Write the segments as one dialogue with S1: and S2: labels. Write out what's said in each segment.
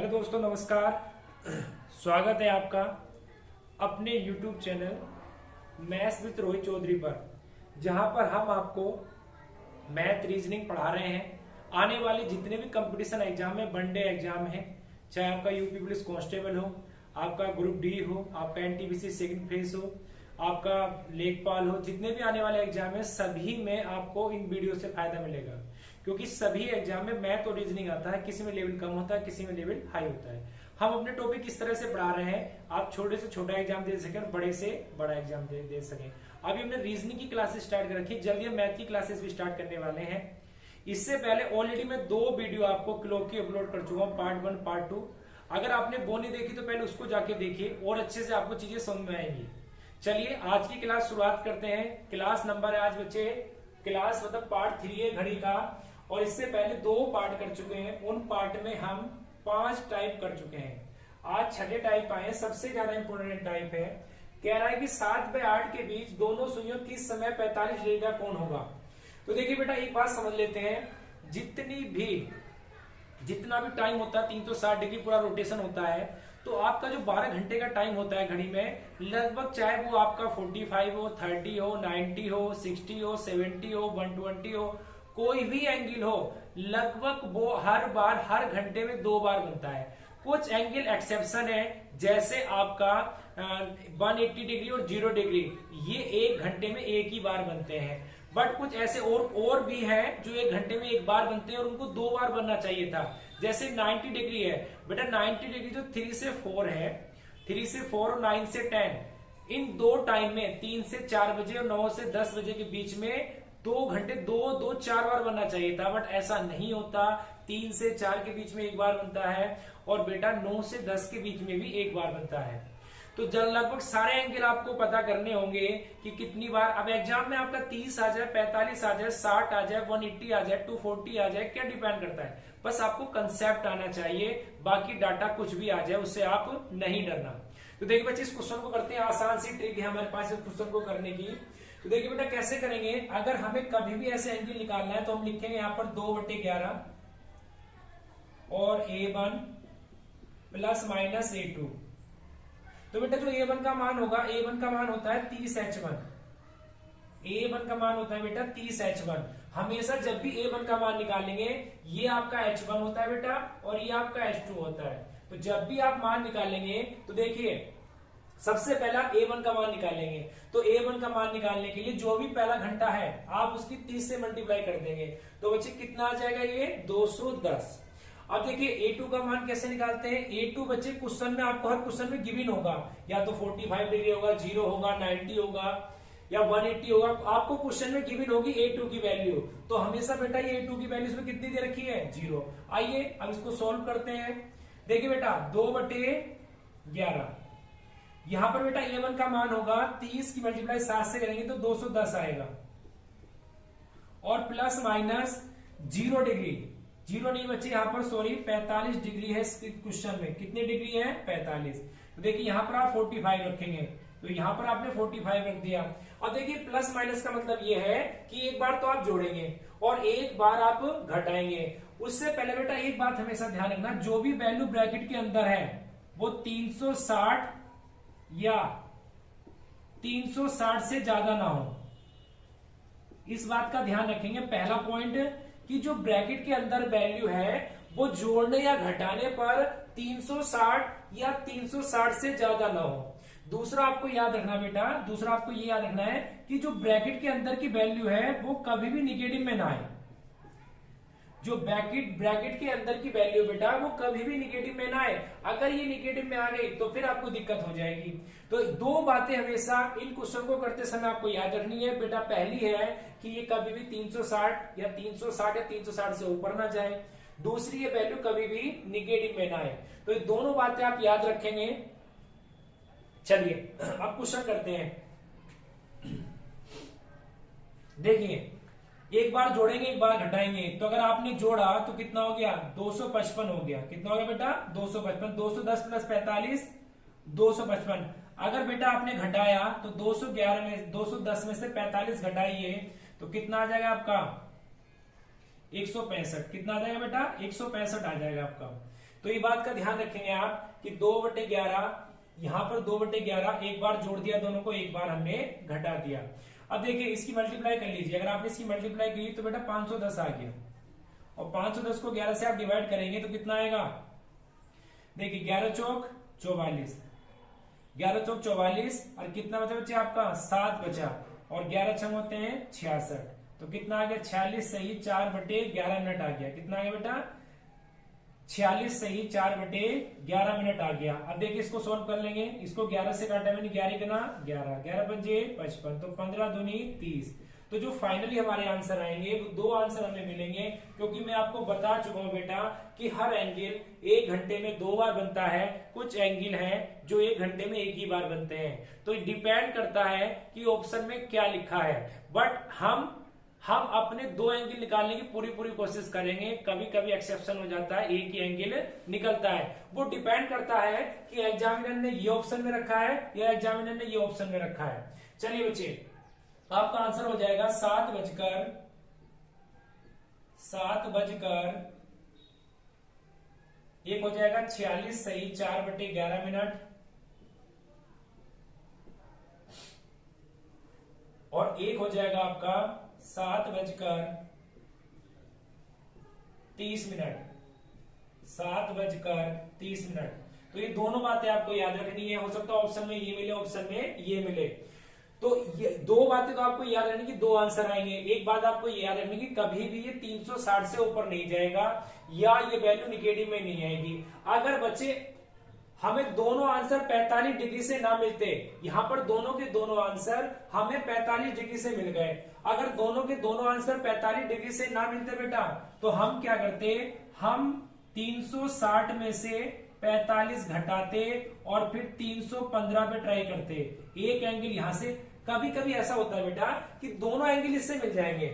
S1: Hello दोस्तों, नमस्कार। स्वागत है आपका अपने YouTube channel maths with Rohit Chaudhary पर, जहां पर हम आपको मैथ रीजनिंग पढ़ा रहे हैं। आने वाले जितने भी कंपटीशन एग्जाम है, वनडे एग्जाम है, चाहे आपका यूपी पुलिस कांस्टेबल हो, आपका ग्रुप डी हो, आपका एनटीपीसी सेकंड फेज हो, आपका लेखपाल हो, जितने भी आने वाले एग्जाम है सभी में आपको इन वीडियो से फायदा मिलेगा। क्योंकि सभी एग्जाम में मैथ और रीजनिंग आता है, किसी में लेवल कम होता है, किसी में लेवल हाई होता है। हम अपने टॉपिक किस तरह से पढ़ा रहे हैं, आप छोटे से छोटा एग्जाम दे सकें और बड़े से बड़ा एग्जाम दे सकें। अभी हमने रीजनिंग की क्लासेस स्टार्ट कर रखी है, जल्दी हम मैथ की क्लासेस भी स्टार्ट करने वाले हैं। इससे पहले ऑलरेडी मैं 2 वीडियो आपको क्लॉक की अपलोड कर चुका हूँ, पार्ट 1 पार्ट 2। अगर आपने वो नहीं देखी तो पहले उसको जाके देखिए और अच्छे से आपको चीजें समझ में आएंगी। चलिए आज की क्लास शुरुआत करते हैं। क्लास नंबर है आज बच्चे, क्लास मतलब पार्ट 3 है घड़ी का, और इससे पहले 2 पार्ट कर चुके हैं। उन पार्ट में हम 5 टाइप कर चुके हैं। आज 6ठे टाइप आए हैं, सबसे ज्यादा इंपोर्टेंट टाइप है। कह रहा है कि 7/8 के बीच दोनों सुइयों किस समय 45 डिग्री का कोण होगा। तो देखिए बेटा, एक बात समझ लेते हैं, जितना भी टाइम होता है 360 डिग्री पूरा रोटेशन होता है, तो आपका जो 12 घंटे का टाइम होता है घड़ी में, लगभग चाहे वो आपका 45 हो, 30 हो, 90 हो, 60 हो, 70 हो, 120 हो, कोई भी एंगल हो, लगभग वो हर बार हर घंटे में 2 बार बनता है। कुछ एंगल एक्सेप्शन है, जैसे आपका 180 डिग्री और 0 डिग्री, ये 1 घंटे में एक ही बार बनते हैं। बट कुछ ऐसे और भी हैं जो 1 घंटे में एक बार बनते हैं और उनको 2 बार बनना चाहिए था। जैसे 90 डिग्री है बेटा, 90 डिग्री जो 3 से 4 है, 3 से 4 और 9 से 10, इन 2 टाइम में 3 से 4 बजे और 9 से 10 बजे के बीच में 2 घंटे 4 बार बनना चाहिए था। बट ऐसा नहीं होता, 3 से 4 के बीच में एक बार बनता है, और बेटा 9 से 10 के बीच में भी एक बार बनता है। तो लगभग सारे एंगल आपको पता करने होंगे कि कितनी बार। अब एग्जाम में आपका 30 आ जाए, 45 आ जाए, 60 आ जाए, 180 आ जाए, 240 आ जाए, क्या डिपेंड करता है, बस आपको कंसेप्ट आना चाहिए। बाकी डाटा कुछ भी आ जाए उससे आप नहीं डरना। तो देखिए बच्चे, इस क्वेश्चन को करते हैं। आसान सी ट्रिक है हमारे पास इस क्वेश्चन को करने की। तो देखिए बेटा, कैसे करेंगे, अगर हमें कभी भी ऐसे एंगल निकालना है तो हम लिखेंगे यहाँ पर 2/11 और A1 प्लस माइनस A2। तो बेटा जो A1 का मान होगा, A1 का मान होता है 30H1। A1 का मान होता है बेटा 30H1। हमेशा जब भी A1 का मान निकालेंगे, ये आपका H1 होता है बेटा और ये आपका H2 होता है। तो जब भी आप मान निकालेंगे तो देखिए, सबसे पहला A1 का मान निकालेंगे। तो A1 का मान निकालने के लिए जो भी पहला घंटा है आप उसकी 30 से मल्टीप्लाई कर देंगे। तो बच्चे कितना आ जाएगा, ये 210। अब देखिए A2 का मान कैसे निकालते हैं। A2 बच्चे क्वेश्चन में आपको हर क्वेश्चन में गिवन होगा, या तो 45 डिग्री होगा, 0 होगा, 90 होगा या 180 होगा। आपको क्वेश्चन में गिवन होगी A2 की वैल्यू। तो हमेशा बेटा ये A2 की वैल्यू इसमें कितनी दे रखी है, 0। आइए अब इसको सॉल्व करते हैं। देखिए बेटा 2/11, यहां पर बेटा A1 का मान होगा 30 की मल्टीप्लाई 7 से करेंगे तो 210 आएगा, और प्लस माइनस 0 डिग्री, 0 नहीं बच्चे यहाँ पर, सॉरी 45 डिग्री है इस क्वेश्चन में। कितनी डिग्री है, 45। तो देखिए यहाँ पर आप 45 रखेंगे, तो यहाँ पर आपने 45 रख दिया। अब देखिए प्लस माइनस का मतलब ये है कि एक बार तो आप जोड़ेंगे और एक बार आप घटाएंगे। उससे पहले बेटा एक बात हमेशा ध्यान रखना, जो भी वैल्यू ब्रैकेट के अंदर है वो 360 या 360 से ज्यादा ना हो, इस बात का ध्यान रखेंगे। पहला पॉइंट कि जो ब्रैकेट के अंदर वैल्यू है वो जोड़ने या घटाने पर 360 या 360 से ज्यादा ना हो। दूसरा आपको याद रखना बेटा, दूसरा आपको ये याद रखना है कि जो ब्रैकेट के अंदर की वैल्यू है वो कभी भी निगेटिव में ना आए। जो ब्रैकेट के अंदर की वैल्यू बेटा वो कभी भी निगेटिव में ना आए। अगर ये निगेटिव में आ गई तो फिर आपको दिक्कत हो जाएगी। तो 2 बातें हमेशा इन क्वेश्चन को करते समय आपको याद रखनी है बेटा। पहली है कि ये कभी भी 360 या 360 से ऊपर ना जाए। दूसरी ये वैल्यू कभी भी निगेटिव में ना आए। तो ये दोनों बातें आप याद रखेंगे। चलिए अब क्वेश्चन करते हैं। देखिए, एक बार जोड़ेंगे एक बार घटाएंगे। तो अगर आपने जोड़ा तो कितना हो गया, 255 हो गया। कितना हो गया बेटा, 255। 210 प्लस 45, 255। अगर बेटा आपने घटाया तो 210 में से 45 घटाइए तो कितना आ जाएगा आपका, 165। कितना आ जाएगा बेटा, 165 आ जाएगा आपका। तो ये बात का ध्यान रखेंगे आप कि 2/11, यहां पर 2/11 एक बार जोड़ दिया दोनों को, एक बार हमने घटा दिया। अब देखिए इसकी मल्टीप्लाई कर लीजिए, अगर आपने इसकी मल्टीप्लाई की तो बेटा 510 आ गया, और 510 को 11 से आप डिवाइड करेंगे तो कितना आएगा, देखिए 11 चौक 44, 11 चौक 44, और कितना बचा बच्चे आपका 7 बचा, और 11 छंग होते हैं 66, तो कितना आ गया 46 सही 4/11 मिनट आ गया। कितना आ गया बेटा 46 सही 4/11 मिनट आ गया। अब देखिए इसको सोल्व कर लेंगे, इसको 11 से काटा मैंने, 11 गुना 11, 11 पंजे 55, तो 15 दूनी 30। तो जो फाइनली हमारे आंसर आएंगे वो 2 आंसर हमें मिलेंगे, क्योंकि मैं आपको बता चुका हूं बेटा कि हर एंगल 1 घंटे में 2 बार बनता है, कुछ एंगल हैं जो 1 घंटे में 1 ही बार बनते हैं। तो डिपेंड करता है कि ऑप्शन में क्या लिखा है, बट हम अपने 2 एंगल निकालने की पूरी कोशिश करेंगे। कभी कभी एक्सेप्शन हो जाता है, एक ही एंगल निकलता है, वो डिपेंड करता है कि एग्जामिनर ने ये ऑप्शन में रखा है या एग्जामिनर ने ये ऑप्शन में रखा है। चलिए बच्चे आपका आंसर हो जाएगा 7 बजकर एक हो जाएगा 46 सही 4/11 मिनट, और एक हो जाएगा आपका 7 बजकर 30 मिनट, 7 बजकर 30 मिनट। तो ये दोनों बातें आपको याद रखनी है, हो सकता है ऑप्शन में ये मिले, ऑप्शन में ये मिले। तो ये 2 बातें तो आपको याद रखनी कि 2 आंसर आएंगे। एक बात आपको याद रखनी कि कभी भी ये 360 से ऊपर नहीं जाएगा, या ये वैल्यू निगेटिव में नहीं आएगी। अगर बच्चे हमें दोनों आंसर 45 डिग्री से ना मिलते, यहां पर दोनों के दोनों आंसर हमें 45 डिग्री से मिल गए, अगर दोनों के दोनों आंसर 45 डिग्री से ना मिलते बेटा, तो हम क्या करते, हम 360 में से 45 घटाते और फिर 315 पे ट्राई करते। एक एंगल यहां से, कभी कभी ऐसा होता है बेटा कि दोनों एंगल इससे मिल जाएंगे,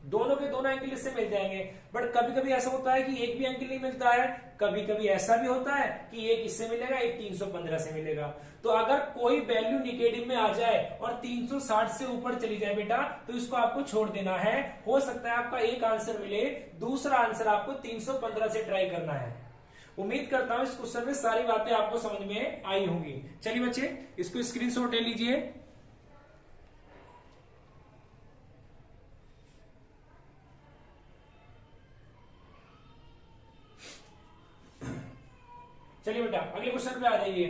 S1: दोनों के दोनों एंगल इससे मिल जाएंगे, बट कभी कभी ऐसा होता है कि एक भी एंगल नहीं मिलता है। कभी कभी ऐसा भी होता है कि एक इससे मिलेगा, एक 315 से मिलेगा। तो अगर कोई वैल्यू निगेटिव में आ जाए और 360 से ऊपर चली जाए बेटा, तो इसको आपको छोड़ देना है। हो सकता है आपका एक आंसर मिले, दूसरा आंसर आपको 315 से ट्राई करना है। उम्मीद करता हूं इस क्वेश्चन में सारी बातें आपको समझ में आई होंगी। चलिए बच्चे इसको स्क्रीनशॉट ले लीजिए। चलिए बेटा अगले क्वेश्चन पे आ जाइए।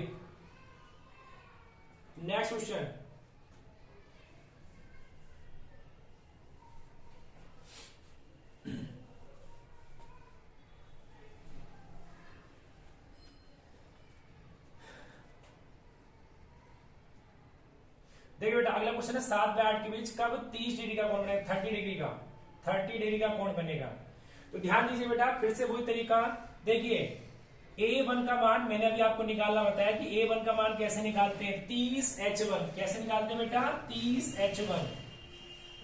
S1: नेक्स्ट क्वेश्चन, देखिए बेटा अगला क्वेश्चन है 7/8 के बीच कब 30 डिग्री का कोण बनेगा, 30 डिग्री का कोण बनेगा। तो ध्यान दीजिए बेटा, फिर से वही तरीका, देखिए A1 का मान मैंने अभी आपको निकालना बताया कि A1 का मान कैसे निकालते हैं, 30H1 कैसे निकालते हैं बेटा, 30H1,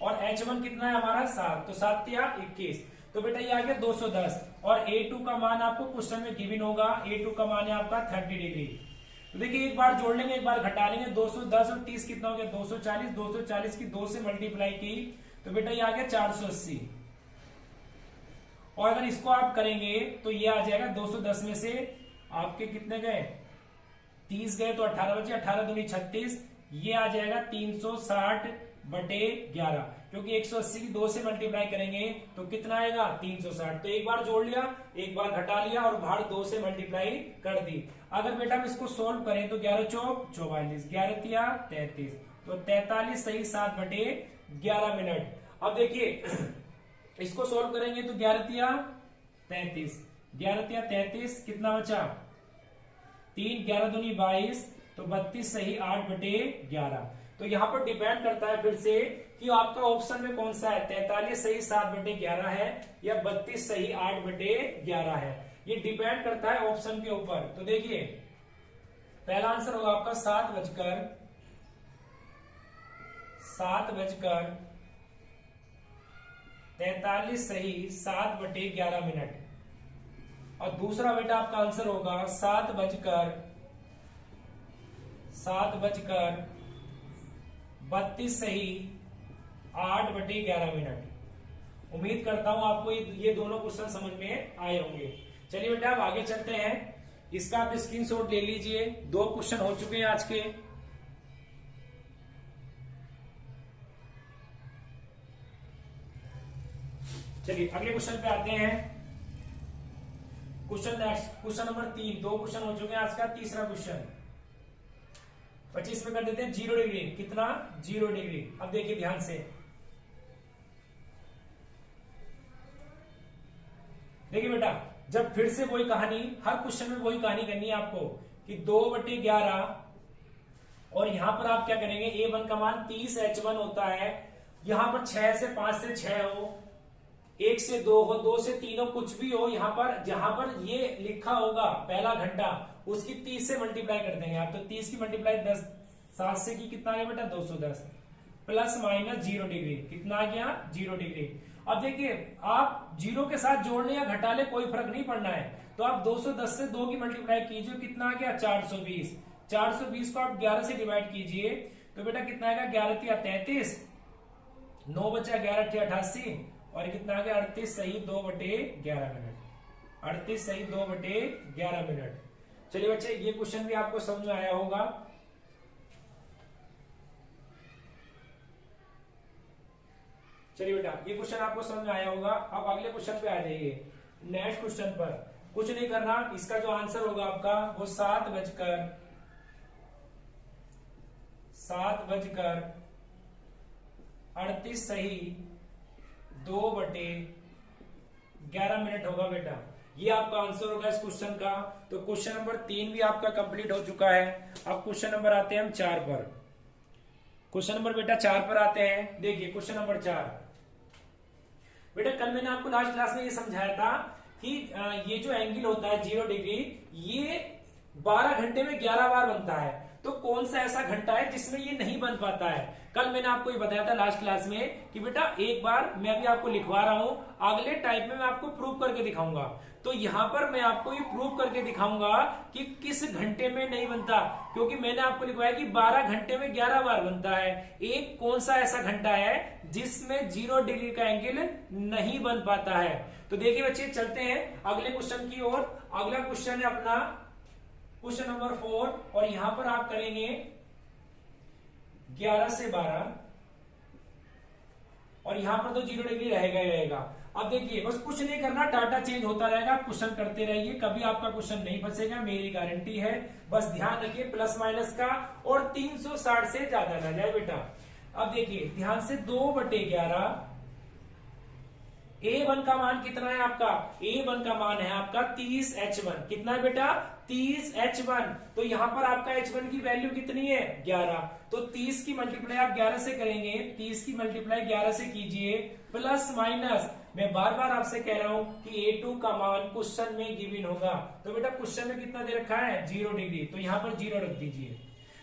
S1: और H1 कितना है हमारा 7, तो 7 या 21, तो बेटा ये आ गया 210। और A2 का मान आपको क्वेश्चन में गिवन होगा, A2 का मान है आपका 30 डिग्री। तो देखिए एक बार जोड़ लेंगे, एक बार घटा लेंगे, 210 और 30 कितना हो गया 240, 240 की 2 से मल्टीप्लाई की तो बेटा ये आ गया 480, और अगर इसको आप करेंगे तो ये आ जाएगा 210 में से आपके कितने गए 30 गए, तो 18 बचे, 18 दूनी 36, ये आ जाएगा 360/11, क्योंकि 180 की 2 से मल्टीप्लाई करेंगे तो कितना आएगा 360। तो एक बार जोड़ लिया, एक बार घटा लिया और बाहर 2 से मल्टीप्लाई कर दी। अगर बेटा हम इसको सोल्व करें तो 11 चौक 44, 11 तिया 33, तो 43 सही 7/11 मिनट। अब देखिए इसको सोल्व करेंगे तो 11 तिया 33, 11 तिया 33, कितना बचा 3, 11 दूनी 22, तो 32 सही 8/11। तो यहां पर डिपेंड करता है फिर से कि आपका ऑप्शन में कौन सा है, 43 सही 7/11 है या 32 सही 8/11 है, ये डिपेंड करता है ऑप्शन के ऊपर। तो देखिए पहला आंसर होगा आपका 7 बजकर 43 सही 7/11 मिनट, और दूसरा बेटा आपका आंसर होगा 7 बजकर 32 सही 8/11 मिनट। उम्मीद करता हूं आपको ये दोनों क्वेश्चन समझ में आए होंगे। चलिए बेटा अब आगे चलते हैं। इसका आप स्क्रीनशॉट ले लीजिए। 2 क्वेश्चन हो चुके हैं आज के। चलिए अगले क्वेश्चन पे आते हैं। Question number 3। 2 क्वेश्चन हो चुके हैं आज का। तीसरा क्वेश्चन 25 में कर देते हैं 0 डिग्री। कितना? 0 डिग्री। अब देखिए ध्यान से, देखिए बेटा, जब फिर से वही कहानी, हर क्वेश्चन में वही कहानी करनी है आपको कि 2/11 और यहां पर आप क्या करेंगे, A1 का मान 30H1 होता है। यहां पर 6 से 5 से 6 हो, 1 से 2 हो, 2 से 3 हो, कुछ भी हो, यहां पर जहां पर ये लिखा होगा पहला घंटा, उसकी 30 से मल्टीप्लाई कर देंगे आप। तो 30 की मल्टीप्लाई 10 7 से की कितना आ गया बेटा? 210 प्लस माइनस 0 डिग्री। कितना आ गया? 0 डिग्री। अब देखिए, आप 0 के साथ जोड़ने या घटा ले, कोई फर्क नहीं पड़ना है। तो आप 210 से 2 की मल्टीप्लाई कीजिए, कितना आ गया? 420। 420 को आप 11 से डिवाइड कीजिए तो बेटा कितना आएगा? 11 तिया 33, 9 बचा 11 अठे 88 और कितना आ गया? 38 सही 2/11 मिनट। 38 सही 2/11 मिनट। चलिए बच्चे, ये क्वेश्चन भी आपको समझ में आया होगा। चलिए बेटा, ये क्वेश्चन आपको समझ में आया होगा। अब अगले क्वेश्चन पे आ जाइए। नेक्स्ट क्वेश्चन पर कुछ नहीं करना, इसका जो आंसर होगा आपका वो 7:38 सही 2/11 मिनट होगा बेटा। ये आपका आंसर होगा इस क्वेश्चन का। तो क्वेश्चन नंबर 3 भी आपका कंप्लीट हो चुका है। अब क्वेश्चन नंबर आते हैं हम 4 पर। क्वेश्चन नंबर बेटा 4 पर आते हैं। देखिए क्वेश्चन नंबर 4 बेटा, कल मैंने आपको लास्ट क्लास में ये समझाया था कि ये जो एंगल होता है 0 डिग्री, ये 12 घंटे में 11 बार बनता है। तो कौन सा ऐसा घंटा है जिसमें ये नहीं बन पाता है? कल मैंने आपको ये बताया था लास्ट क्लास में कि बेटा एक बार मैं भी आपको लिखवा रहा हूं, अगले टाइप में मैं आपको प्रूव करके दिखाऊंगा। तो यहां पर मैं आपको ये प्रूव करके दिखाऊंगा कि किस घंटे में नहीं बनता, क्योंकि मैंने आपको लिखवाया कि 12 घंटे में 11 बार बनता है। एक कौन सा ऐसा घंटा है जिसमें 0 डिग्री का एंगल नहीं बन पाता है? तो देखिए बच्चे, चलते हैं अगले क्वेश्चन की ओर। अगला क्वेश्चन है अपना क्वेश्चन नंबर 4 और यहां पर आप करेंगे 11 से 12 और यहां पर तो 0 डिग्री रहेगा ही रहेगा। अब देखिए, बस कुछ नहीं करना, डाटा चेंज होता रहेगा, आप क्वेश्चन करते रहिए, कभी आपका क्वेश्चन नहीं फंसेगा, मेरी गारंटी है। बस ध्यान रखिए प्लस माइनस का, और 360 से ज्यादा ना जाए बेटा। अब देखिए ध्यान से, 2/11 A1 का मान कितना है आपका? A1 का मान है आपका 30H1। कितना है बेटा? 30H1। तो यहां पर आपका H1 की वैल्यू कितनी है? 11। तो 30 की मल्टीप्लाई आप 11 से करेंगे, 30 की मल्टीप्लाई 11 से कीजिए, प्लस माइनस, मैं बार बार आपसे कह रहा हूं कि A2 का मान क्वेश्चन में गिवन होगा। तो बेटा क्वेश्चन में कितना दे रखा है? 0 डिग्री। तो यहां पर 0 रख दीजिए।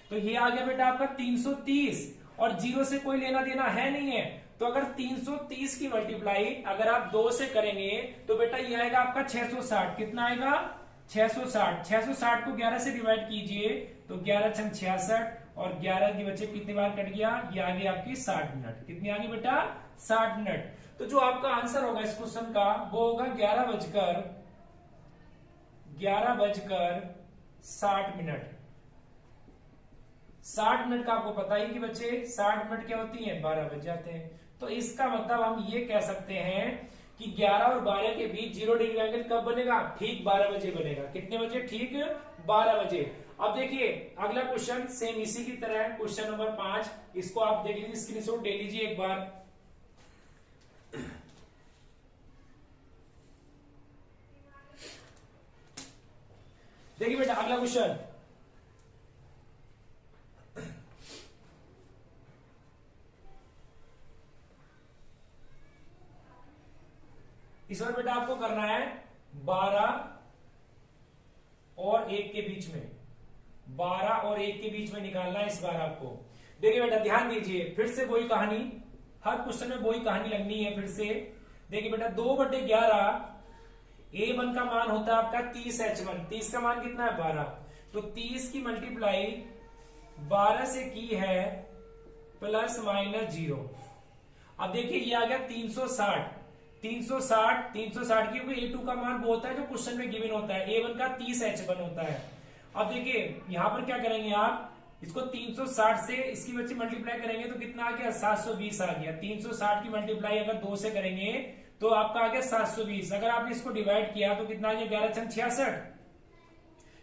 S1: तो ये आ गया बेटा आपका 330, और 0 से कोई लेना देना है नहीं है। तो अगर 330 की मल्टीप्लाई अगर आप 2 से करेंगे तो बेटा ये आएगा आपका 660। कितना आएगा? 660। 660 को 11 से डिवाइड कीजिए तो 11 छंग 66 और 11 की बच्चे कितनी बार कट गया? ये आ गई आपकी 60 मिनट। कितनी आ गई बेटा? 60 मिनट। तो जो आपका आंसर होगा इस क्वेश्चन का वो होगा 11:60 मिनट। 60 मिनट का आपको पता ही कि बच्चे 60 मिनट क्या होती है? 12 बज जाते हैं। तो इसका मतलब हम ये कह सकते हैं कि 11 और 12 के बीच 0 डिग्री एंगल कब बनेगा? ठीक 12 बजे बनेगा। कितने बजे? ठीक 12 बजे। अब देखिए अगला क्वेश्चन सेम इसी की तरह है, क्वेश्चन नंबर 5। इसको आप देख लीजिए, स्क्रीनशॉट ले लीजिए एक बार। देखिए बेटा अगला क्वेश्चन, इस बार बेटा आपको करना है 12 और 1 के बीच में, 12 और 1 के बीच में निकालना है इस बार आपको। देखिए बेटा ध्यान दीजिए, फिर से वही कहानी, हर क्वेश्चन में वही कहानी लगनी है फिर से। देखिए बेटा 2/11 A1 का मान होता है आपका 30H1। 30 का मान कितना है? 12। तो 30 की मल्टीप्लाई 12 से की है प्लस माइनस 0। अब देखिए ये आ गया 360। 360 क्योंकि A2 का मान वो होता है जो क्वेश्चन में गिवन होता है, A1 का 30 H1 होता है। अब देखिए यहां पर क्या करेंगे आप, इसको 360 से इसकी वजह मल्टीप्लाई करेंगे तो कितना आ गया 720 आ गया। 360 की मल्टीप्लाई अगर 2 से करेंगे तो आपका आ गया 720। अगर आपने इसको डिवाइड किया तो कितना आ गया 11 छंग 66,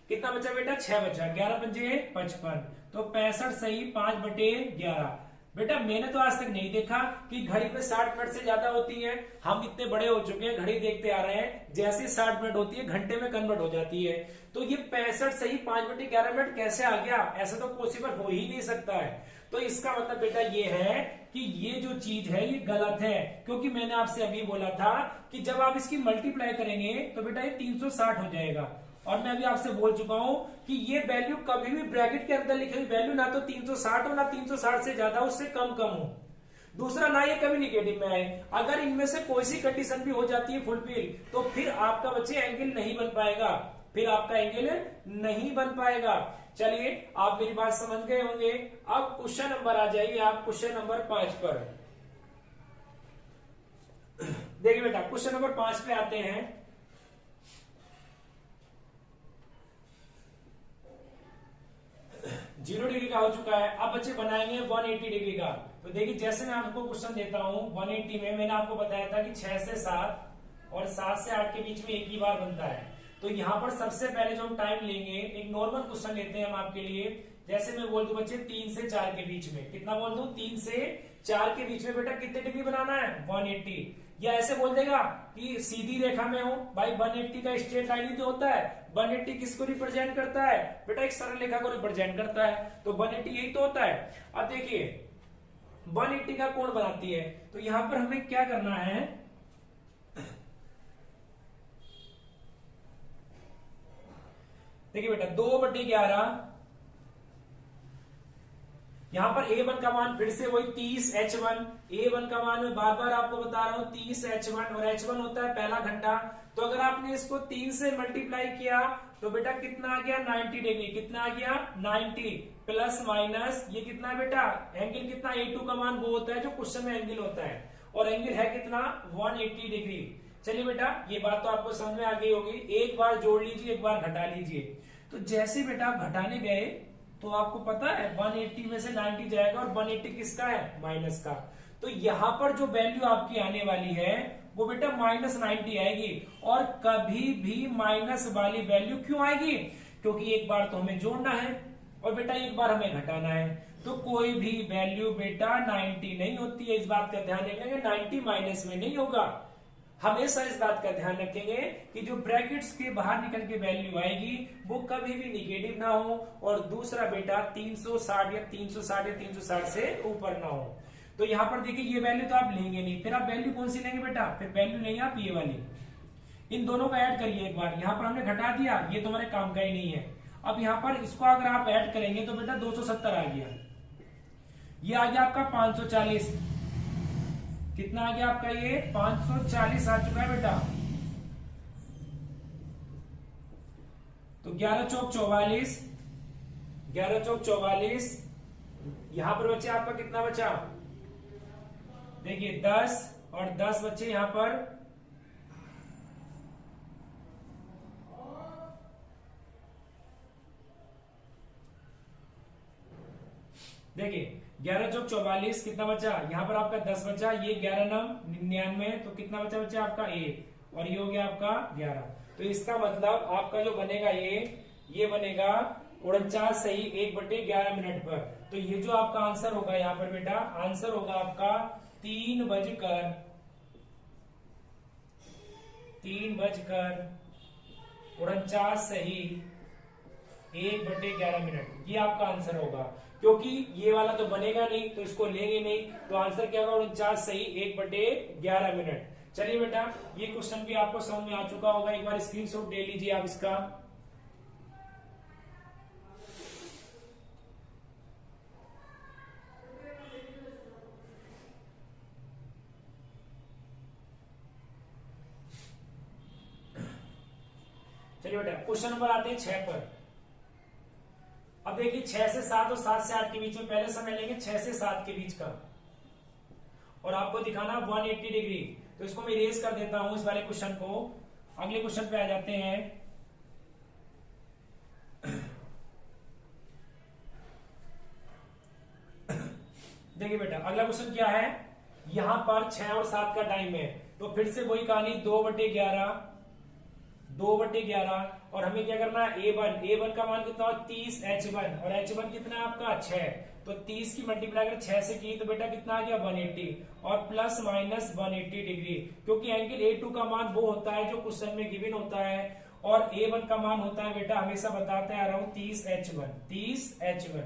S1: कितना बचा बेटा 6 बचा, 11 पंजे 55, तो 65 सही 5/11। बेटा मैंने तो आज तक नहीं देखा कि घड़ी में 60 मिनट से ज्यादा होती है। हम इतने बड़े हो चुके हैं, घड़ी देखते आ रहे हैं, जैसे 60 मिनट होती है घंटे में कन्वर्ट हो जाती है। तो ये 65 सही 5/11 मिनट कैसे आ गया, ऐसा तो पॉसिबल हो ही नहीं सकता है। तो इसका मतलब बेटा ये है कि ये जो चीज है ये गलत है, क्योंकि मैंने आपसे अभी बोला था कि जब आप इसकी मल्टीप्लाई करेंगे तो बेटा ये 360 हो जाएगा। और मैं अभी आपसे बोल चुका हूं कि ये वैल्यू कभी भी ब्रैकेट के अंदर लिखी हुई वैल्यू ना तो 360 हो ना 360 से ज्यादा उससे कम हो। दूसरा ना ये कभी निगेटिव में आए। अगर इनमें से कोई सी कंडीशन भी हो जाती है फुलफिल तो फिर आपका बच्चे एंगल नहीं बन पाएगा, फिर आपका एंगल नहीं बन पाएगा। चलिए आप मेरी बात समझ गए होंगे। अब क्वेश्चन नंबर आ जाइए आप क्वेश्चन नंबर 5 पर। देखिए बेटा क्वेश्चन नंबर 5 पे आते हैं। 0 डिग्री का हो चुका है, अब बच्चे बनाएंगे 180 डिग्री का। तो देखिए जैसे मैं आपको क्वेश्चन देता हूं 180 में, मैंने आपको बताया था कि 6 से 7 और 7 से 8 के बीच में एक ही बार बनता है। तो यहाँ पर सबसे पहले जो हम टाइम लेंगे, एक नॉर्मल क्वेश्चन लेते हैं हम आपके लिए। जैसे मैं बोल दूं बच्चे 3 से 4 के बीच में, कितना बोल दूं 3 से 4 के बीच में बेटा कितने डिग्री बनाना है 180। या ऐसे बोल देगा कि सीधी रेखा में हूं भाई, 180 का स्ट्रेट लाइन ही तो होता है। 180 किसको रिप्रेजेंट करता है बेटा, एक सरल रेखा को रिप्रेजेंट करता है, तो 180 यही तो होता है। अब देखिए 180 का कोण बनाती है, तो यहां पर हमें क्या करना है, देखिए बेटा 2/11, यहां पर A1 का मान फिर से वही 30 H1। A1 का मान मैं बार बार आपको बता रहा हूं 30 H1, और H1 होता है पहला घंटा। तो अगर आपने इसको 3 से मल्टीप्लाई किया तो बेटा कितना आ गया 90 डिग्री, कितना आ गया 90 प्लस माइनस ये कितना है बेटा, एंगल कितना, A2 का मान वो होता है जो क्वेश्चन में एंगल होता है, और एंगल है कितना 180 डिग्री। चलिए बेटा ये बात तो आपको समझ में आ गई होगी। एक बार जोड़ लीजिए, एक बार घटा लीजिए। तो जैसे बेटा आप घटाने गए तो आपको पता है 180 में से 90 जाएगा, और 180 किसका है माइनस का। तो यहां पर जो वैल्यू आपकी आने वाली है वो बेटा -90 आएगी। और कभी भी माइनस वाली वैल्यू क्यों आएगी, क्योंकि एक बार तो हमें जोड़ना है और बेटा एक बार हमें घटाना है। तो कोई भी वैल्यू बेटा 90 नहीं होती है, इस बात का ध्यान रखेंगे। 90 माइनस में नहीं होगा। हमेशा इस बात का ध्यान रखेंगे कि जो ब्रैकेट्स के बाहर निकल के वैल्यू आएगी वो कभी भी निगेटिव ना हो, और दूसरा बेटा 360 या 360 से ऊपर ना हो। तो यहां पर देखिए ये वैल्यू तो आप लेंगे नहीं, फिर आप वैल्यू कौन सी लेंगे बेटा, फिर वैल्यू लेंगे आप ये वाली। इन दोनों को ऐड करिए एक बार। यहां पर हमने घटा दिया, ये तो हमारे काम का ही नहीं है। अब यहां पर इसको अगर आप ऐड करेंगे तो बेटा 270 आ गया, ये आ गया आपका 540, कितना आ गया आपका ये 540 आ चुका है बेटा। तो 11 चौक 44, 11 चौक 44, यहां पर बच्चे आपका कितना बचा, देखिए 10 और 10 बच्चे यहां पर, देखिए 11 चौक 44, कितना बचा यहां पर आपका 10 बचा, ये 11 नम 99, तो कितना बचा बच्चा आपका 1, और ये हो गया आपका 11। तो इसका मतलब आपका जो बनेगा ये बनेगा 49 सही 1/11 मिनट पर। तो ये जो आपका आंसर होगा यहाँ पर बेटा, आंसर होगा आपका 3:49 सही 1/11 मिनट, ये आपका आंसर होगा। क्योंकि ये वाला तो बनेगा नहीं तो इसको लेंगे नहीं, तो आंसर क्या होगा 49 सही 1/11 मिनट। चलिए बेटा ये क्वेश्चन भी आपको समझ में आ चुका होगा, एक बार स्क्रीनशॉट ले लीजिए आप इसका। चलिए बेटा क्वेश्चन नंबर आते हैं 6 पर। अब देखिए 6 से 7 और 7 से 8 के बीच में पहले समय लेंगे 6 से 7 के बीच का, और आपको दिखाना 180 डिग्री। तो इसको मैं इरेज कर देता हूं इस वाले क्वेश्चन को। अगले क्वेश्चन पे आ जाते हैं। देखिए बेटा अगला क्वेश्चन क्या है, यहां पर 6 और 7 का टाइम है, तो फिर से वही कहानी 2/11 और हमें क्या करना है A1 का मान कितना हो 30 H1 और H1 कितना है आपका 6, तो 30 की मल्टीप्लाई अगर 6 से की तो बेटा कितना आ गया 180 और प्लस माइनस 180 डिग्री, क्योंकि एंगल A2 का मान वो होता है जो क्वेश्चन में गिवन होता है और A1 का मान होता है बेटा हमेशा बताते हैं अराउंड 30 H1।